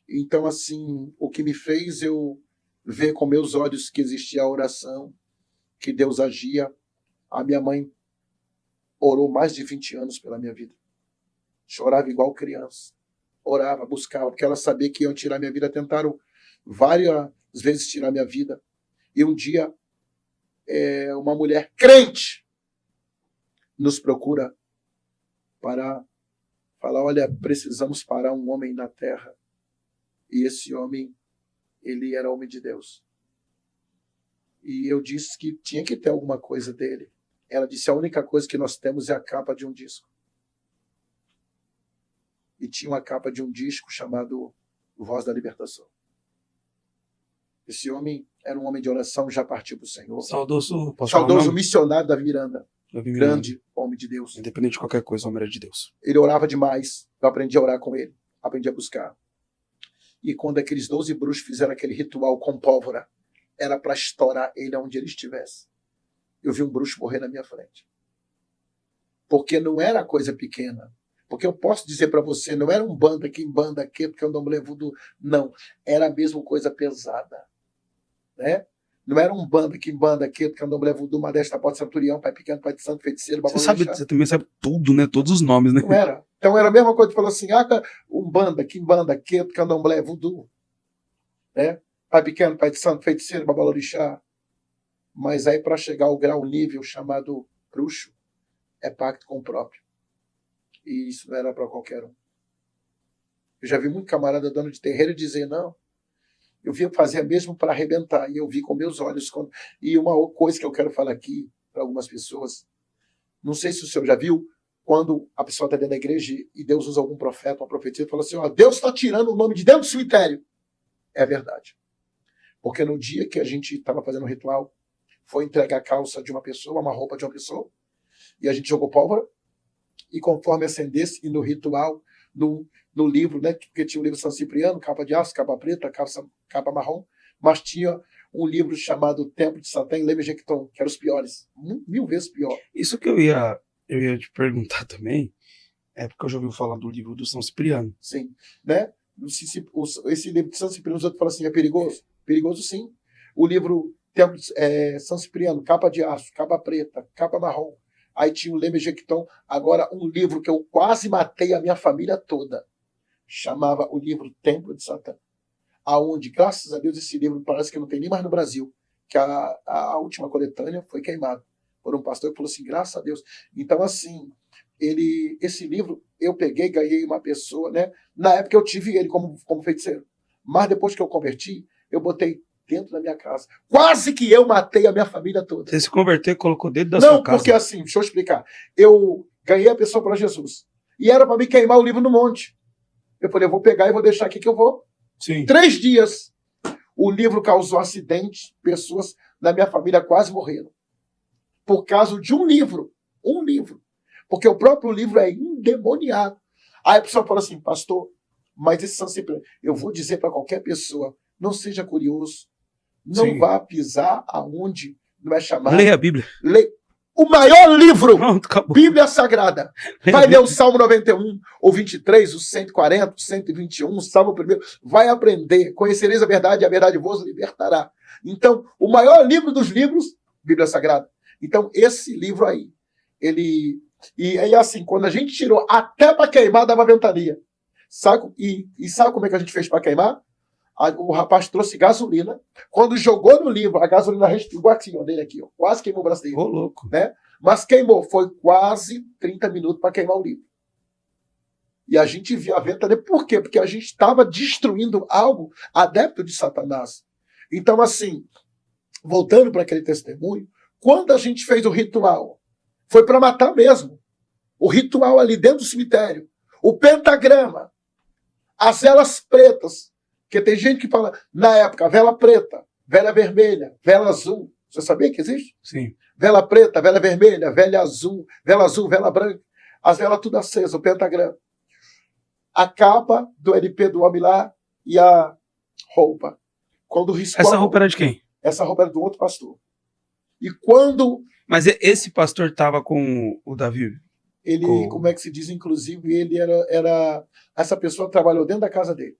Então, assim, o que me fez eu ver com meus olhos que existia a oração, que Deus agia. A minha mãe orou mais de 20 anos pela minha vida. Chorava igual criança. Orava, buscava, porque ela sabia que iam tirar minha vida. Tentaram várias vezes tirar minha vida. E um dia, uma mulher crente nos procura para falar, olha, precisamos parar um homem na terra. E esse homem, ele era homem de Deus. E eu disse que tinha que ter alguma coisa dele. Ela disse, a única coisa que nós temos é a capa de um disco. E tinha uma capa de um disco chamado Voz da Libertação. Esse homem era um homem de oração, já partiu para o Senhor. Saudoso missionário Davi Miranda. Grande homem de Deus. Independente de qualquer coisa, o homem era de Deus. Ele orava demais. Eu aprendi a orar com ele. Aprendi a buscar. E quando aqueles 12 bruxos fizeram aquele ritual com pólvora, era para estourar ele onde ele estivesse. Eu vi um bruxo morrer na minha frente. Porque não era coisa pequena. Porque eu posso dizer para você, não era um banda aqui, banda aqui, porque eu não me levo do... Não, era mesmo coisa pesada. Né? Não era um banda aqui, banda aqui, porque eu não me levo do Madesta, Porta Centurião, Pai Pequeno, Pai de Santo, Feiticeiro, Você também sabe tudo, né? Todos os nomes, né? Não era. Então era a mesma coisa que falou assim, um banda aqui, banda aqui, porque eu não me levo do... Né? Pai Pequeno, Pai de Santo, Feiticeiro, Babalorixá. Mas aí para chegar ao grau nível chamado bruxo, é pacto com o próprio. E isso não era para qualquer um. Eu já vi muito camarada dono de terreiro dizer, não, eu vi fazer mesmo para arrebentar. E eu vi com meus olhos. E uma coisa que eu quero falar aqui para algumas pessoas, não sei se o senhor já viu, quando a pessoa está dentro da igreja e Deus usa algum profeta, uma profecia, e fala assim, Deus está tirando o nome de dentro do cemitério. É verdade. Porque no dia que a gente estava fazendo o ritual, foi entregar a calça de uma pessoa, uma roupa de uma pessoa, e a gente jogou pólvora, e conforme acendesse, e no ritual, no livro, né, porque tinha o livro São Cipriano, capa de aço, capa preta, capa marrom, mas tinha um livro chamado Templo de Satã, Leme Jecton, que eram os piores, 1000 vezes pior. Isso que eu ia te perguntar também, é porque eu já ouvi falar do livro do São Cipriano. Sim, né? Esse livro de São Cipriano, os outros falam assim, é perigoso? Perigoso sim. O livro Templo de São Cipriano, capa de aço, capa preta, capa marrom. Aí tinha o Leme Jecton, agora um livro que eu quase matei a minha família toda. Chamava o livro Templo de Satã. Aonde, graças a Deus, esse livro parece que não tem nem mais no Brasil. que a última coletânea foi queimada por um pastor que falou assim, graças a Deus. Então, assim, esse livro eu peguei, ganhei uma pessoa, né? Na época eu tive ele como feiticeiro. Mas depois que eu converti, eu botei dentro da minha casa. Quase que eu matei a minha família toda. Você se converteu e colocou dentro da sua casa? Não, porque assim, deixa eu explicar. Eu ganhei a pessoa para Jesus. E era para me queimar o livro no monte. Eu falei, eu vou pegar e vou deixar aqui que eu vou. Sim. 3 dias. O livro causou acidente, pessoas da minha família quase morreram. Por causa de um livro. Um livro. Porque o próprio livro é endemoniado. Aí a pessoa fala assim, pastor, mas esses são sempre... Eu vou dizer para qualquer pessoa, não seja curioso. Não Sim. vá pisar aonde não é chamado. Leia a Bíblia. O maior livro, Pronto, acabou. Bíblia Sagrada. Vai ler o Salmo 91, o 23, o 140, o 121, o Salmo 1. Vai aprender. Conhecereis a verdade vos libertará. Então, o maior livro dos livros, Bíblia Sagrada. Então, esse livro aí, ele... E aí, assim, quando a gente tirou até para queimar, dava ventania. Sabe? E sabe como é que a gente fez para queimar? O rapaz trouxe gasolina. Quando jogou no livro, a gasolina respingou aqui, ó, dele aqui, ó. Quase queimou o braço dele. Ô, louco. Né? Mas queimou. Foi quase 30 minutos para queimar o livro. E a gente viu a ventania. Por quê? Porque a gente estava destruindo algo adepto de Satanás. Então, assim, voltando para aquele testemunho, quando a gente fez o ritual, foi para matar mesmo. O ritual ali dentro do cemitério. O pentagrama. As velas pretas. Porque tem gente que fala, na época, vela preta, vela vermelha, vela azul. Você sabia que existe? Sim. Vela preta, vela vermelha, vela azul, vela branca. As velas tudo acesas, o pentagrama. A capa do LP do homem lá e a roupa. Quando riscou Essa roupa era de quem? Essa roupa era do outro pastor. E quando... Mas esse pastor estava com o Davi? Ele, como é que se diz, inclusive, ele era... Essa pessoa trabalhou dentro da casa dele.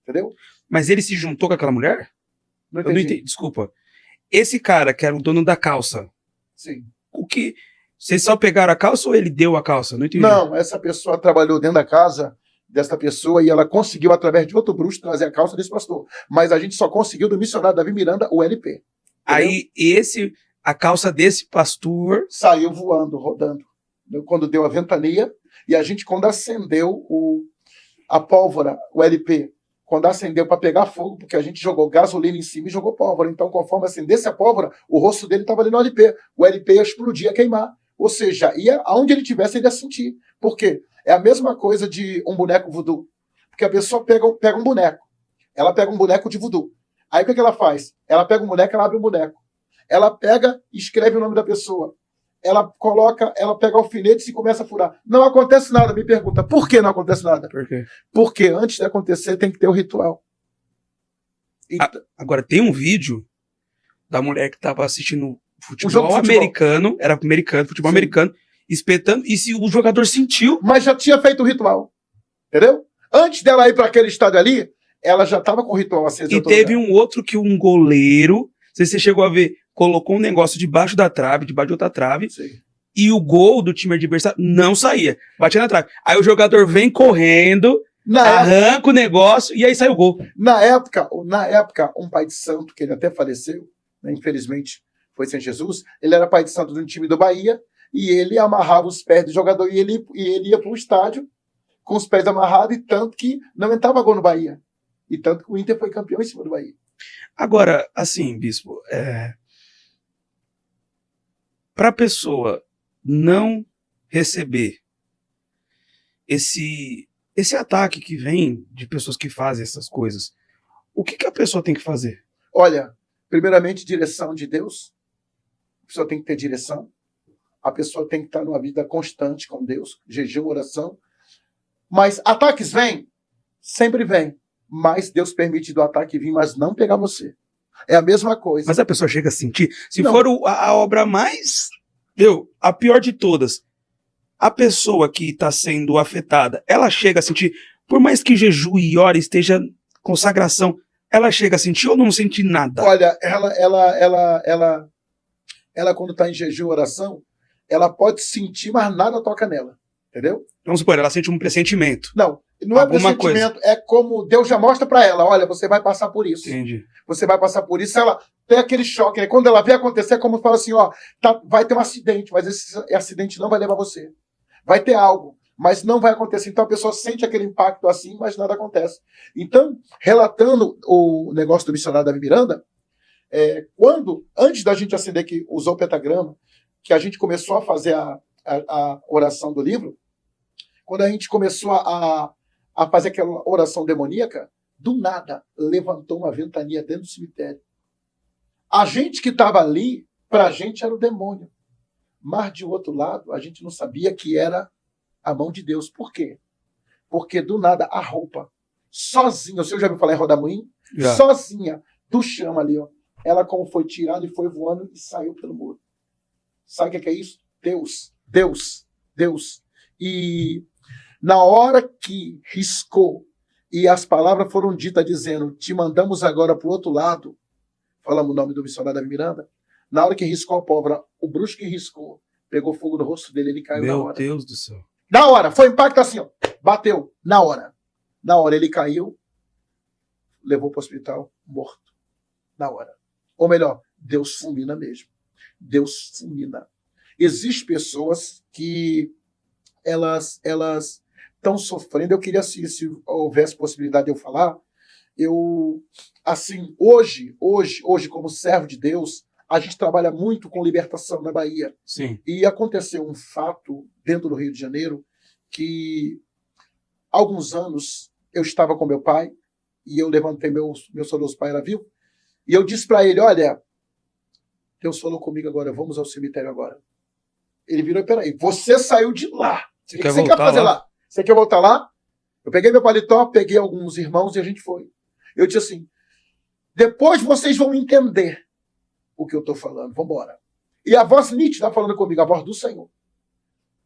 Entendeu? Mas ele se juntou com aquela mulher? Não Eu não entendi. Desculpa. Esse cara que era o dono da calça, Sim. o que... Vocês só pegaram a calça ou ele deu a calça? Não entendi. Não, essa pessoa trabalhou dentro da casa dessa pessoa e ela conseguiu, através de outro bruxo, trazer a calça desse pastor. Mas a gente só conseguiu do missionário Davi Miranda o LP. Entendeu? Aí a calça desse pastor... Saiu voando, rodando. Quando deu a ventania e a gente, quando acendeu a pólvora, o LP, quando acendeu para pegar fogo, porque a gente jogou gasolina em cima e jogou pólvora. Então, conforme acendesse a pólvora, o rosto dele estava ali no LP. O LP ia explodir, ia queimar. Ou seja, aonde ele tivesse, ele ia sentir. Por quê? É a mesma coisa de um boneco voodoo. Porque a pessoa pega um boneco. Ela pega um boneco de voodoo. Aí o que ela faz? Ela pega um boneco, ela abre um boneco. Ela pega e escreve o nome da pessoa. Ela pega alfinetes e começa a furar. Não acontece nada, me pergunta. Por que não acontece nada? Por quê? Porque antes de acontecer tem que ter o ritual. Agora, tem um vídeo da mulher que estava assistindo futebol americano, era americano, futebol americano, espetando, e se o jogador sentiu... Mas já tinha feito o ritual. Entendeu? Antes dela ir para aquele estádio ali, ela já estava com o ritual aceso. E teve um outro que um goleiro, não sei se você chegou a ver, colocou um negócio debaixo da trave, debaixo de outra trave, Sim. E o gol do time adversário não saía, batia na trave. Aí o jogador vem correndo, arranca o negócio e aí sai o gol. Na época, um pai de santo, que ele até faleceu, né, infelizmente foi sem Jesus, ele era pai de santo de um time do Bahia, e ele amarrava os pés do jogador e ele ia para o estádio com os pés amarrados, e tanto que não entrava gol no Bahia. E tanto que o Inter foi campeão em cima do Bahia. Agora, assim, bispo, para a pessoa não receber esse ataque que vem de pessoas que fazem essas coisas, o que a pessoa tem que fazer? Olha, primeiramente, direção de Deus. A pessoa tem que ter direção. A pessoa tem que estar numa vida constante com Deus, jejum, oração. Mas ataques vêm? Sempre vêm. Mas Deus permite do ataque vir, mas não pegar você. É a mesma coisa. Mas a pessoa chega a sentir, se Não. for a obra mais, a pior de todas, a pessoa que está sendo afetada, ela chega a sentir, por mais que jejue e ore, esteja consagração, ela chega a sentir ou não sente nada? Olha, ela quando está em jejum e oração, ela pode sentir, mas nada toca nela. Entendeu? Vamos supor, ela sente um pressentimento. Não. Não é alguma pressentimento, é como Deus já mostra para ela, olha, você vai passar por isso. Entendi. Você vai passar por isso, ela tem aquele choque, né? Quando ela vê acontecer, é como fala assim, ó, vai ter um acidente, mas esse acidente não vai levar você. Vai ter algo, mas não vai acontecer. Então a pessoa sente aquele impacto assim, mas nada acontece. Então, relatando o negócio do missionário Davi Miranda, antes da gente acender que usou o pentagrama, que a gente começou a fazer a oração do livro, quando a gente começou a fazer aquela oração demoníaca, do nada levantou uma ventania dentro do cemitério. A gente que estava ali, para a gente era o demônio. Mas de outro lado, a gente não sabia que era a mão de Deus. Por quê? Porque do nada a roupa, sozinha, o senhor já ouviu falar em rodamuinho? Já. Sozinha, do chão ali, ó. Ela como foi tirada e foi voando e saiu pelo muro. Sabe o que é isso? Deus, Deus, Deus. E na hora que riscou e as palavras foram ditas dizendo, te mandamos agora para o outro lado, falamos o nome do missionário Davi Miranda, na hora que riscou a pólvora, o bruxo que riscou, pegou fogo no rosto dele, ele caiu na hora. Meu Deus do céu. Na hora, foi impacto assim, ó, bateu, na hora. Na hora ele caiu, levou para o hospital, morto. Na hora. Ou melhor, Deus fulmina mesmo. Deus fulmina. Existem pessoas que elas estão sofrendo. Eu queria, se houvesse possibilidade de eu falar, assim, hoje, como servo de Deus, a gente trabalha muito com libertação na Bahia. Sim. E aconteceu um fato dentro do Rio de Janeiro que, há alguns anos, eu estava com meu pai e eu levantei, meu saudoso pai era vivo, e eu disse para ele, olha, Deus falou comigo agora, vamos ao cemitério agora. Ele virou, peraí, você saiu de lá. O que você quer fazer lá? Você quer voltar lá? Eu peguei meu paletó, peguei alguns irmãos e a gente foi. Eu disse assim, depois vocês vão entender o que eu estou falando, vamos embora. E a voz nítida falando comigo, a voz do Senhor.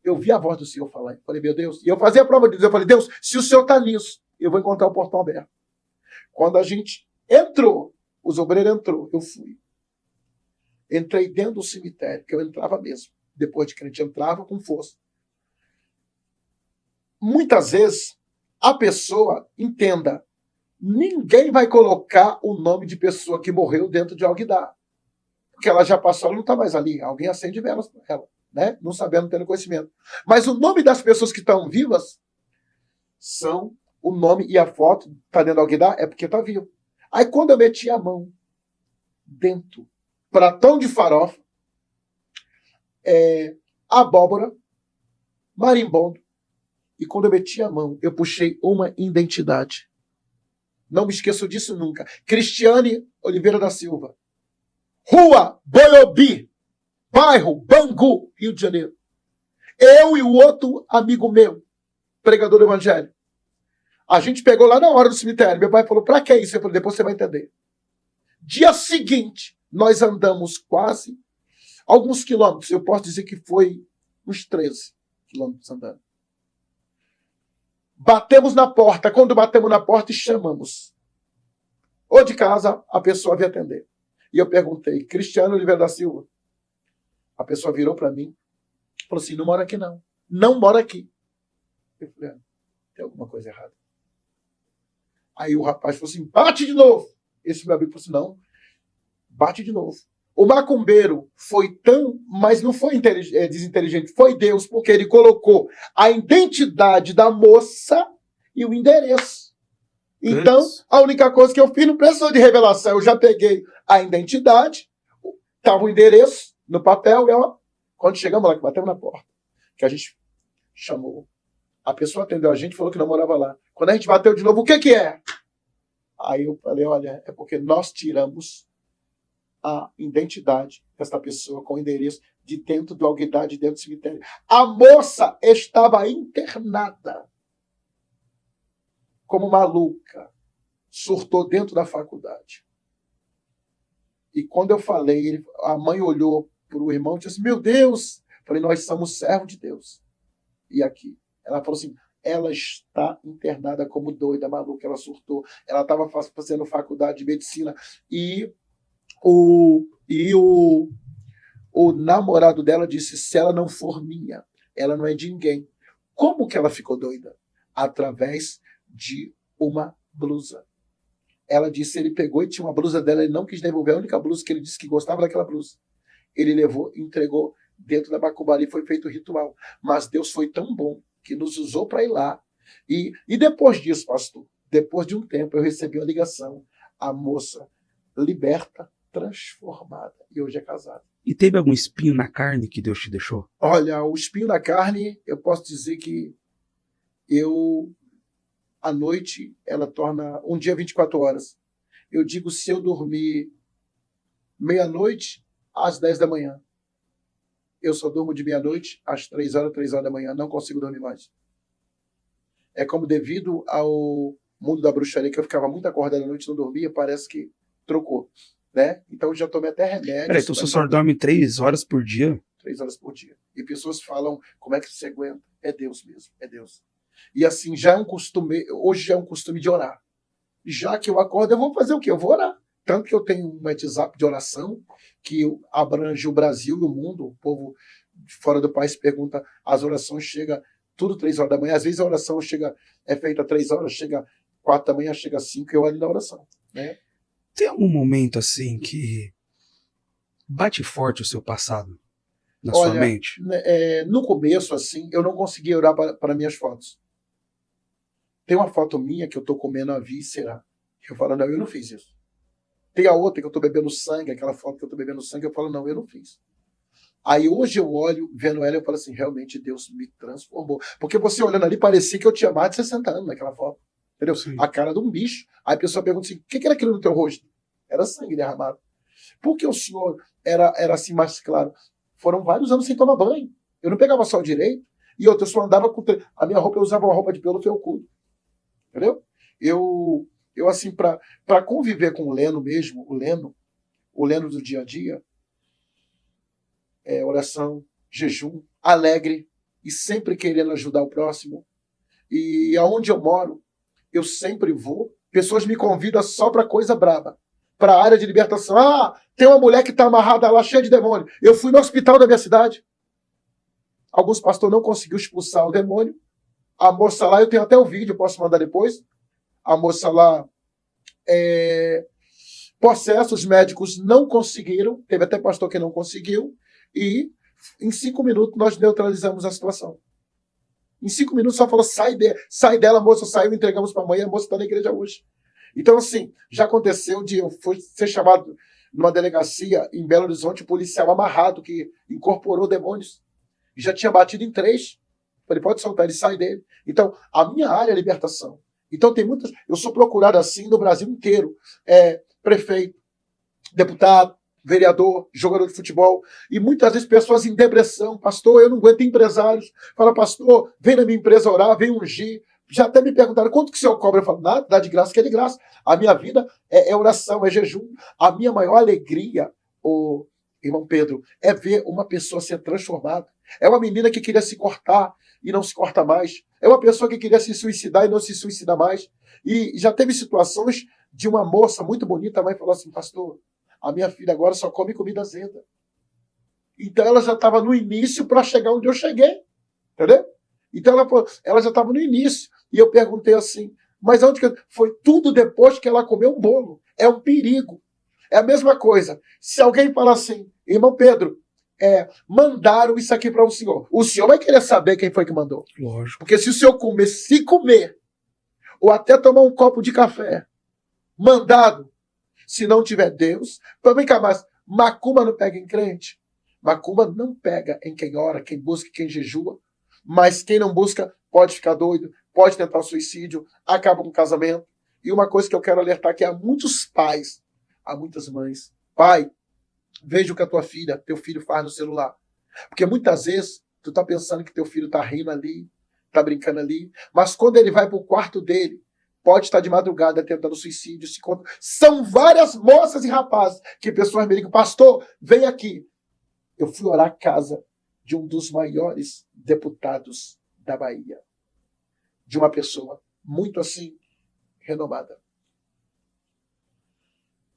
Eu vi a voz do Senhor falar, eu falei, meu Deus, e eu fazia a prova de Deus, eu falei, Deus, se o Senhor está nisso, eu vou encontrar o portão aberto. Quando a gente entrou, os obreiros entrou, eu fui. Entrei dentro do cemitério, que eu entrava mesmo. Depois de que a gente entrava com força. Muitas vezes, a pessoa, entenda, ninguém vai colocar o nome de pessoa que morreu dentro de Alguidar. Porque ela já passou, ela não está mais ali. Alguém acende velas para ela, né? Não sabendo, não tendo conhecimento. Mas o nome das pessoas que estão vivas são o nome e a foto, está dentro de Alguidar, é porque está vivo. Aí quando eu meti a mão dentro, pratão de farofa, abóbora, marimbondo, e quando eu meti a mão, eu puxei uma identidade. Não me esqueço disso nunca. Cristiane Oliveira da Silva. Rua Boiobi, bairro Bangu, Rio de Janeiro. Eu e o outro amigo meu, pregador do evangelho. A gente pegou lá na hora do cemitério. Meu pai falou, pra que isso? Eu falei, depois você vai entender. Dia seguinte, nós andamos quase alguns quilômetros. Eu posso dizer que foi uns 13 quilômetros andando. Batemos na porta. Quando batemos na porta e chamamos. Ou de casa, a pessoa veio atender. E eu perguntei, Cristiano Oliveira da Silva. A pessoa virou para mim e falou assim, não mora aqui não. Não mora aqui. Eu falei, tem alguma coisa errada. Aí o rapaz falou assim, bate de novo. Esse meu amigo falou assim, não, bate de novo. O macumbeiro foi mas não foi desinteligente, foi Deus, porque ele colocou a identidade da moça e o endereço. Então, a única coisa que eu fiz, não precisou de revelação, eu já peguei a identidade, estava o endereço no papel, e quando chegamos lá, que batemos na porta, que a gente chamou, a pessoa atendeu a gente e falou que não morava lá. Quando a gente bateu de novo, o que é? Aí eu falei, olha, é porque nós tiramos a identidade dessa pessoa com o endereço de dentro do Alguidar, de dentro do cemitério. A moça estava internada como maluca. Surtou dentro da faculdade. E quando eu falei, a mãe olhou para o irmão e disse, meu Deus! Eu falei, nós somos servos de Deus. E aqui? Ela falou assim, ela está internada como doida, maluca, ela surtou. Ela estava fazendo faculdade de medicina e o namorado dela disse, se ela não for minha, ela não é de ninguém. Como que ela ficou doida? através de uma blusa. Ela disse, ele pegou e tinha uma blusa dela, ele não quis devolver a única blusa que ele disse que gostava daquela blusa. Ele levou, entregou dentro da macumba, ali foi feito o ritual. Mas Deus foi tão bom que nos usou para ir lá. E depois disso, pastor, depois de um tempo, eu recebi uma ligação. A moça liberta, transformada. E hoje é casada. E teve algum espinho na carne que Deus te deixou? Olha, o espinho na carne, eu posso dizer que à noite, ela torna um dia 24 horas. Eu digo, se eu dormir meia-noite às 10 da manhã, eu só durmo de meia-noite às 3 horas da manhã. Não consigo dormir mais. É como devido ao mundo da bruxaria, que eu ficava muito acordado à noite, não dormia, parece que trocou. Né? Então eu já tomei até remédio. Peraí, então você só dorme 3 horas por dia? 3 horas por dia. E pessoas falam, como é que você aguenta? É Deus mesmo, é Deus. E assim, já é um costume, hoje já é um costume de orar. Já que eu acordo, eu vou fazer o quê? Eu vou orar. Tanto que eu tenho um WhatsApp de oração que abrange o Brasil e o mundo. O povo fora do país pergunta, as orações chegam tudo 3 horas da manhã. Às vezes a oração é feita 3 horas, chega 4 da manhã, chega 5 e eu ali na oração. Né? Tem algum momento assim que bate forte o seu passado na sua mente? No começo, assim, eu não conseguia orar para minhas fotos. Tem uma foto minha que eu tô comendo a víscera. Eu falo, não, eu não fiz isso. Tem a outra que eu tô bebendo sangue, aquela foto que eu tô bebendo sangue, eu falo, não, eu não fiz. Aí hoje eu olho, vendo ela, eu falo assim, realmente Deus me transformou. Porque você olhando ali, parecia que eu tinha mais de 60 anos naquela foto. Entendeu? Sim. A cara de um bicho. Aí a pessoa pergunta assim, o que era aquilo no teu rosto? Era sangue derramado. Por que o senhor era assim mais claro? Foram vários anos sem tomar banho. Eu não pegava sol direito. E outra, eu só andava com... A minha roupa, eu usava uma roupa de pelo felcudo. Entendeu? Eu assim, para conviver com o Leno mesmo, o Leno do dia a dia, oração, jejum, alegre e sempre querendo ajudar o próximo. E aonde eu moro, eu sempre vou. Pessoas me convidam só para coisa braba. Para a área de libertação. Ah, tem uma mulher que está amarrada lá, cheia de demônio. Eu fui no hospital da minha cidade. Alguns pastores não conseguiram expulsar o demônio. A moça lá, eu tenho até o vídeo, posso mandar depois. A moça lá, processo, os médicos não conseguiram. Teve até pastor que não conseguiu. E em 5 minutos nós neutralizamos a situação. Em 5 minutos só falou, sai dela, a moça saiu, entregamos para a mãe, a moça está na igreja hoje. Então, assim, já aconteceu de eu ser chamado numa delegacia em Belo Horizonte, um policial amarrado que incorporou demônios. E já tinha batido em 3. Falei, pode soltar, ele sai dele. Então, a minha área é libertação. Então, tem muitas... Eu sou procurado assim no Brasil inteiro. Prefeito, deputado, vereador, jogador de futebol. E muitas vezes pessoas em depressão. Pastor, eu não aguento empresários. Fala, pastor, vem na minha empresa orar, vem ungir. Já até me perguntaram, quanto que o senhor cobra? Eu falo, nada, dá de graça que é de graça. A minha vida é oração, é jejum. A minha maior alegria, irmão Pedro, é ver uma pessoa ser transformada. É uma menina que queria se cortar e não se corta mais. É uma pessoa que queria se suicidar e não se suicida mais. E já teve situações de uma moça muito bonita, a mãe falou assim, pastor, a minha filha agora só come comida azeda. Então ela já estava no início para chegar onde eu cheguei. Entendeu? Então ela já estava no início. E eu perguntei assim, mas onde que... Foi tudo depois que ela comeu um bolo. É um perigo. É a mesma coisa. Se alguém falar assim, irmão Pedro, mandaram isso aqui para o senhor vai querer saber quem foi que mandou. Lógico. Porque se o senhor comer, ou até tomar um copo de café, mandado, se não tiver Deus, vem cá, mas macumba não pega em crente? Macumba não pega em quem ora, quem busca, quem jejua, mas quem não busca pode ficar doido, pode tentar suicídio, acaba com o casamento. E uma coisa que eu quero alertar que há muitos pais, há muitas mães, pai, veja o que a tua filha, teu filho faz no celular. Porque muitas vezes tu tá pensando que teu filho tá rindo ali, tá brincando ali, mas quando ele vai pro quarto dele, pode estar de madrugada tentando suicídio. São várias moças e rapazes que pessoas me ligam, pastor, vem aqui. Eu fui orar a casa de um dos maiores deputados da Bahia. De uma pessoa muito assim, renomada.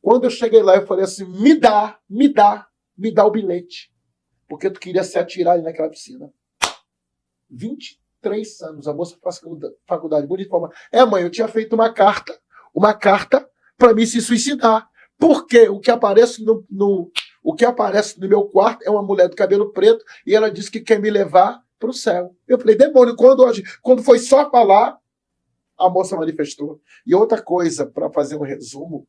Quando eu cheguei lá, eu falei assim, me dá o bilhete. Porque tu queria se atirar ali naquela piscina. 3 anos. A moça faz faculdade bonita forma. Mãe, eu tinha feito uma carta para mim se suicidar. Porque o que aparece o que aparece no meu quarto é uma mulher do cabelo preto e ela disse que quer me levar para o céu. Eu falei, demônio, quando foi só falar, a moça manifestou. E outra coisa, para fazer um resumo,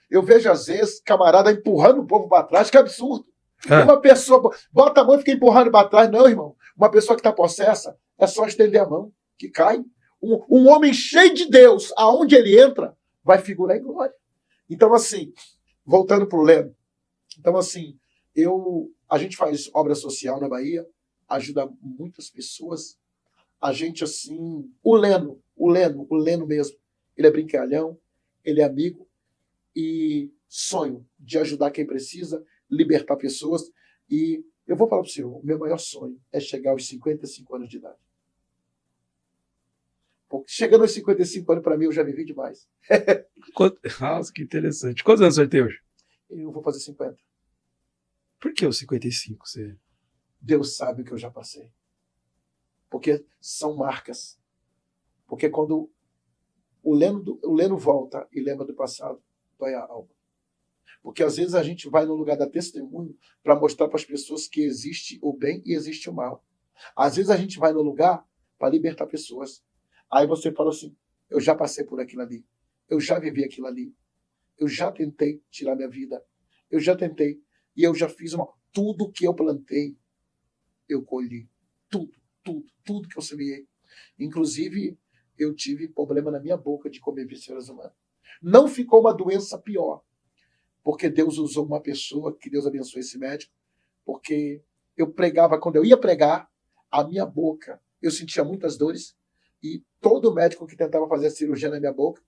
eu vejo às vezes camarada empurrando o povo para trás, que absurdo. Uma pessoa bota a mão e fica empurrando para trás. Não, irmão. Uma pessoa que está possessa é só estender a mão, que cai. Um homem cheio de Deus, aonde ele entra, vai figurar em glória. Então, assim, voltando para o Leno. Então, assim, a gente faz obra social na Bahia, ajuda muitas pessoas. A gente, assim, o Leno mesmo, ele é brincalhão, ele é amigo e sonho de ajudar quem precisa, libertar pessoas. E eu vou falar para o senhor, o meu maior sonho é chegar aos 55 anos de idade. Porque chegando aos 55 anos, para mim, eu já vivi demais. Nossa, que interessante. Quantos anos você tem hoje? Eu vou fazer 50. Por que os 55? Deus sabe o que eu já passei. Porque são marcas. Porque quando o Leno volta e lembra do passado, dói a alma. Porque às vezes a gente vai no lugar da testemunho para mostrar para as pessoas que existe o bem e existe o mal. Às vezes a gente vai no lugar para libertar pessoas. Aí você fala assim, eu já passei por aquilo ali. Eu já vivi aquilo ali. Eu já tentei tirar minha vida. Eu já tentei. E eu já fiz tudo que eu plantei, eu colhi. Tudo que eu semeei. Inclusive, eu tive problema na minha boca de comer vísceras humanas. Não ficou uma doença pior. Porque Deus usou uma pessoa, que Deus abençoe esse médico, porque eu pregava, quando eu ia pregar, a minha boca, eu sentia muitas dores, e todo médico que tentava fazer a cirurgia na minha boca,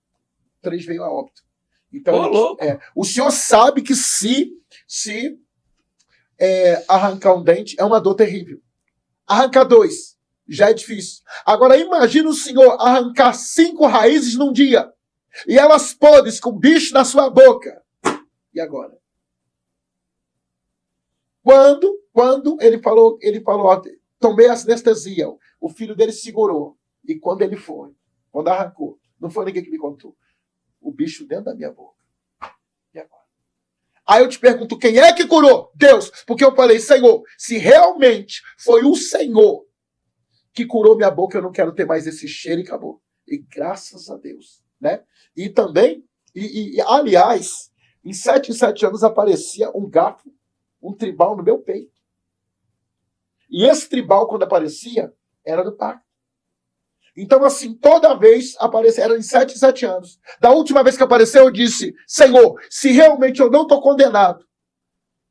3 veio a óbito. Então, o senhor sabe que se arrancar um dente, é uma dor terrível. Arrancar 2, já é difícil. Agora, imagina o senhor arrancar 5 raízes num dia, e elas podres, com bicho na sua boca. E agora? Quando ele falou, tomei anestesia, o filho dele segurou. E quando arrancou, não foi ninguém que me contou. O bicho dentro da minha boca. E agora? Aí eu te pergunto, quem é que curou? Deus. Porque eu falei, Senhor, se realmente foi o Senhor que curou minha boca, eu não quero ter mais esse cheiro e acabou. E graças a Deus. Né? E também, aliás, em 7 anos aparecia um garfo, um tribal no meu peito. E esse tribal, quando aparecia, era do pacto. Então, assim, toda vez aparecia, era em 7 anos. Da última vez que apareceu, eu disse, Senhor, se realmente eu não estou condenado,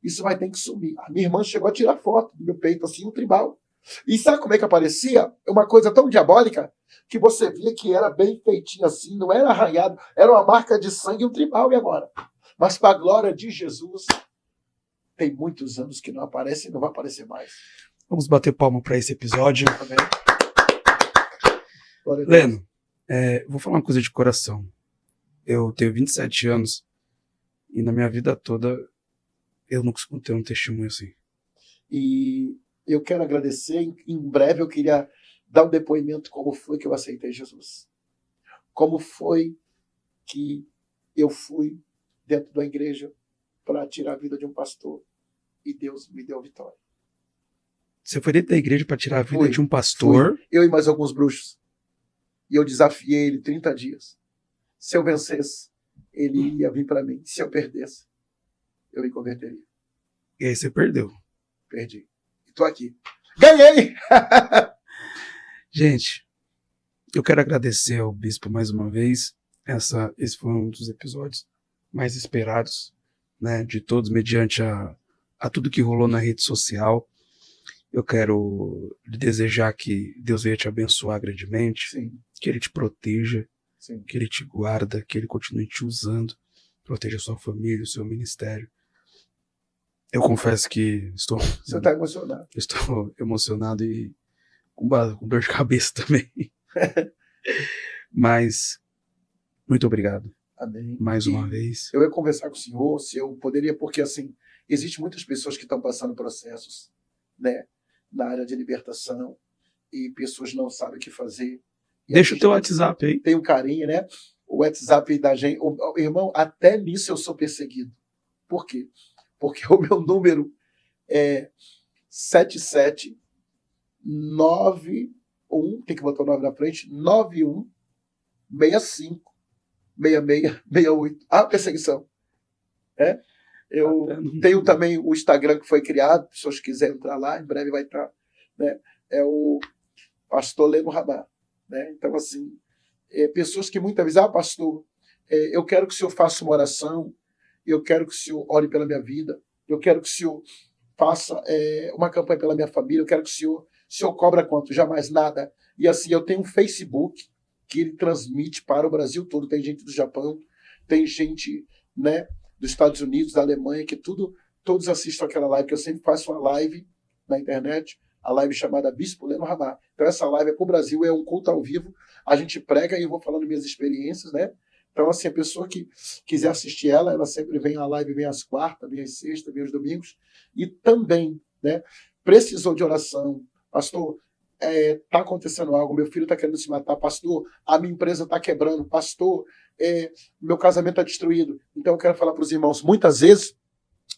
isso vai ter que sumir. A minha irmã chegou a tirar foto do meu peito, assim, um tribal. E sabe como é que aparecia? Uma coisa tão diabólica, que você via que era bem feitinho assim, não era arranhado, era uma marca de sangue e um tribal, e agora? Mas para a glória de Jesus, tem muitos anos que não aparece e não vai aparecer mais. Vamos bater palma para esse episódio. Amém. Leno, vou falar uma coisa de coração. Eu tenho 27 anos e na minha vida toda eu não costumo ter um testemunho assim. E eu quero agradecer. Em breve eu queria dar um depoimento como foi que eu aceitei Jesus. Como foi que eu fui dentro da igreja para tirar a vida de um pastor e Deus me deu a vitória. Você foi dentro da igreja para tirar a vida de um pastor? Eu e mais alguns bruxos. E eu desafiei ele 30 dias. Se eu vencesse, ele ia vir para mim. Se eu perdesse, eu me converteria. E aí você perdeu. Perdi. E tô aqui. Ganhei! Gente, eu quero agradecer ao Bispo mais uma vez. Esse foi um dos episódios mais esperados, né, de todos, mediante a tudo que rolou na rede social. Eu quero lhe desejar que Deus venha te abençoar grandemente. Sim. Que Ele te proteja. Sim. Que Ele te guarda, que Ele continue te usando. Proteja a sua família, o seu ministério. Eu confesso que estou... Você está emocionado. Estou emocionado e com dor de cabeça também. Mas, muito obrigado. Amém. Mais uma vez. Eu ia conversar com o senhor, se eu poderia, porque assim, existem muitas pessoas que estão passando processos, né, na área de libertação, e pessoas não sabem o que fazer. E Deixa o teu WhatsApp aí. Tem um carinho, né? O WhatsApp da gente. Irmão, até nisso eu sou perseguido. Por quê? Porque o meu número é 7791, tem que botar o 9 na frente, 9165 6668. Ah, perseguição. Eu tenho também o Instagram que foi criado, se pessoas quiserem entrar lá, em breve vai estar, né? É o Pastor Leno Ramá, né? Então, assim, pessoas que muitas vezes, pastor, eu quero que o senhor faça uma oração, eu quero que o senhor ore pela minha vida, eu quero que o senhor faça uma campanha pela minha família, eu quero que o senhor cobra quanto? Jamais nada. E assim, eu tenho um Facebook que ele transmite para o Brasil todo, tem gente do Japão, tem gente, né, dos Estados Unidos, da Alemanha, que todos assistem aquela live, que eu sempre faço uma live na internet, a live chamada Bispo Leno Ramá. Então essa live é para o Brasil, é um culto ao vivo, a gente prega e eu vou falando minhas experiências, né? Então, assim, a pessoa que quiser assistir ela sempre vem à live, vem às quartas, vem às sextas, vem aos domingos. E também, né, precisou de oração. Pastor, está acontecendo algo, meu filho está querendo se matar. Pastor, a minha empresa está quebrando. Pastor, meu casamento está destruído. Então, eu quero falar para os irmãos, muitas vezes,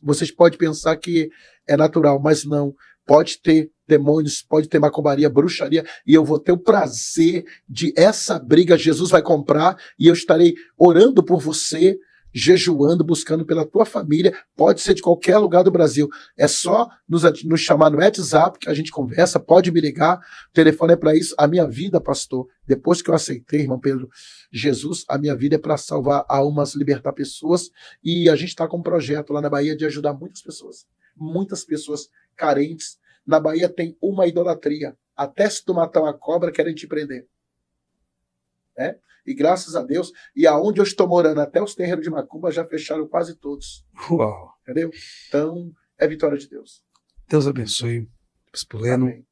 vocês podem pensar que é natural, mas não. Pode ter demônios, pode ter macumbaria, bruxaria, e eu vou ter o prazer de essa briga Jesus vai comprar, e eu estarei orando por você, jejuando, buscando pela tua família, pode ser de qualquer lugar do Brasil. É só nos chamar no WhatsApp, que a gente conversa, pode me ligar, o telefone é para isso. A minha vida, pastor, depois que eu aceitei, irmão Pedro, Jesus, a minha vida é para salvar almas, libertar pessoas, e a gente está com um projeto lá na Bahia de ajudar muitas pessoas carentes. Na Bahia tem uma idolatria. Até se tu matar uma cobra, querem te prender. E graças a Deus, e aonde eu estou morando, até os terreiros de macumba já fecharam quase todos. Uau! Entendeu? Então, é vitória de Deus. Deus abençoe. Bispo Leno. Amém.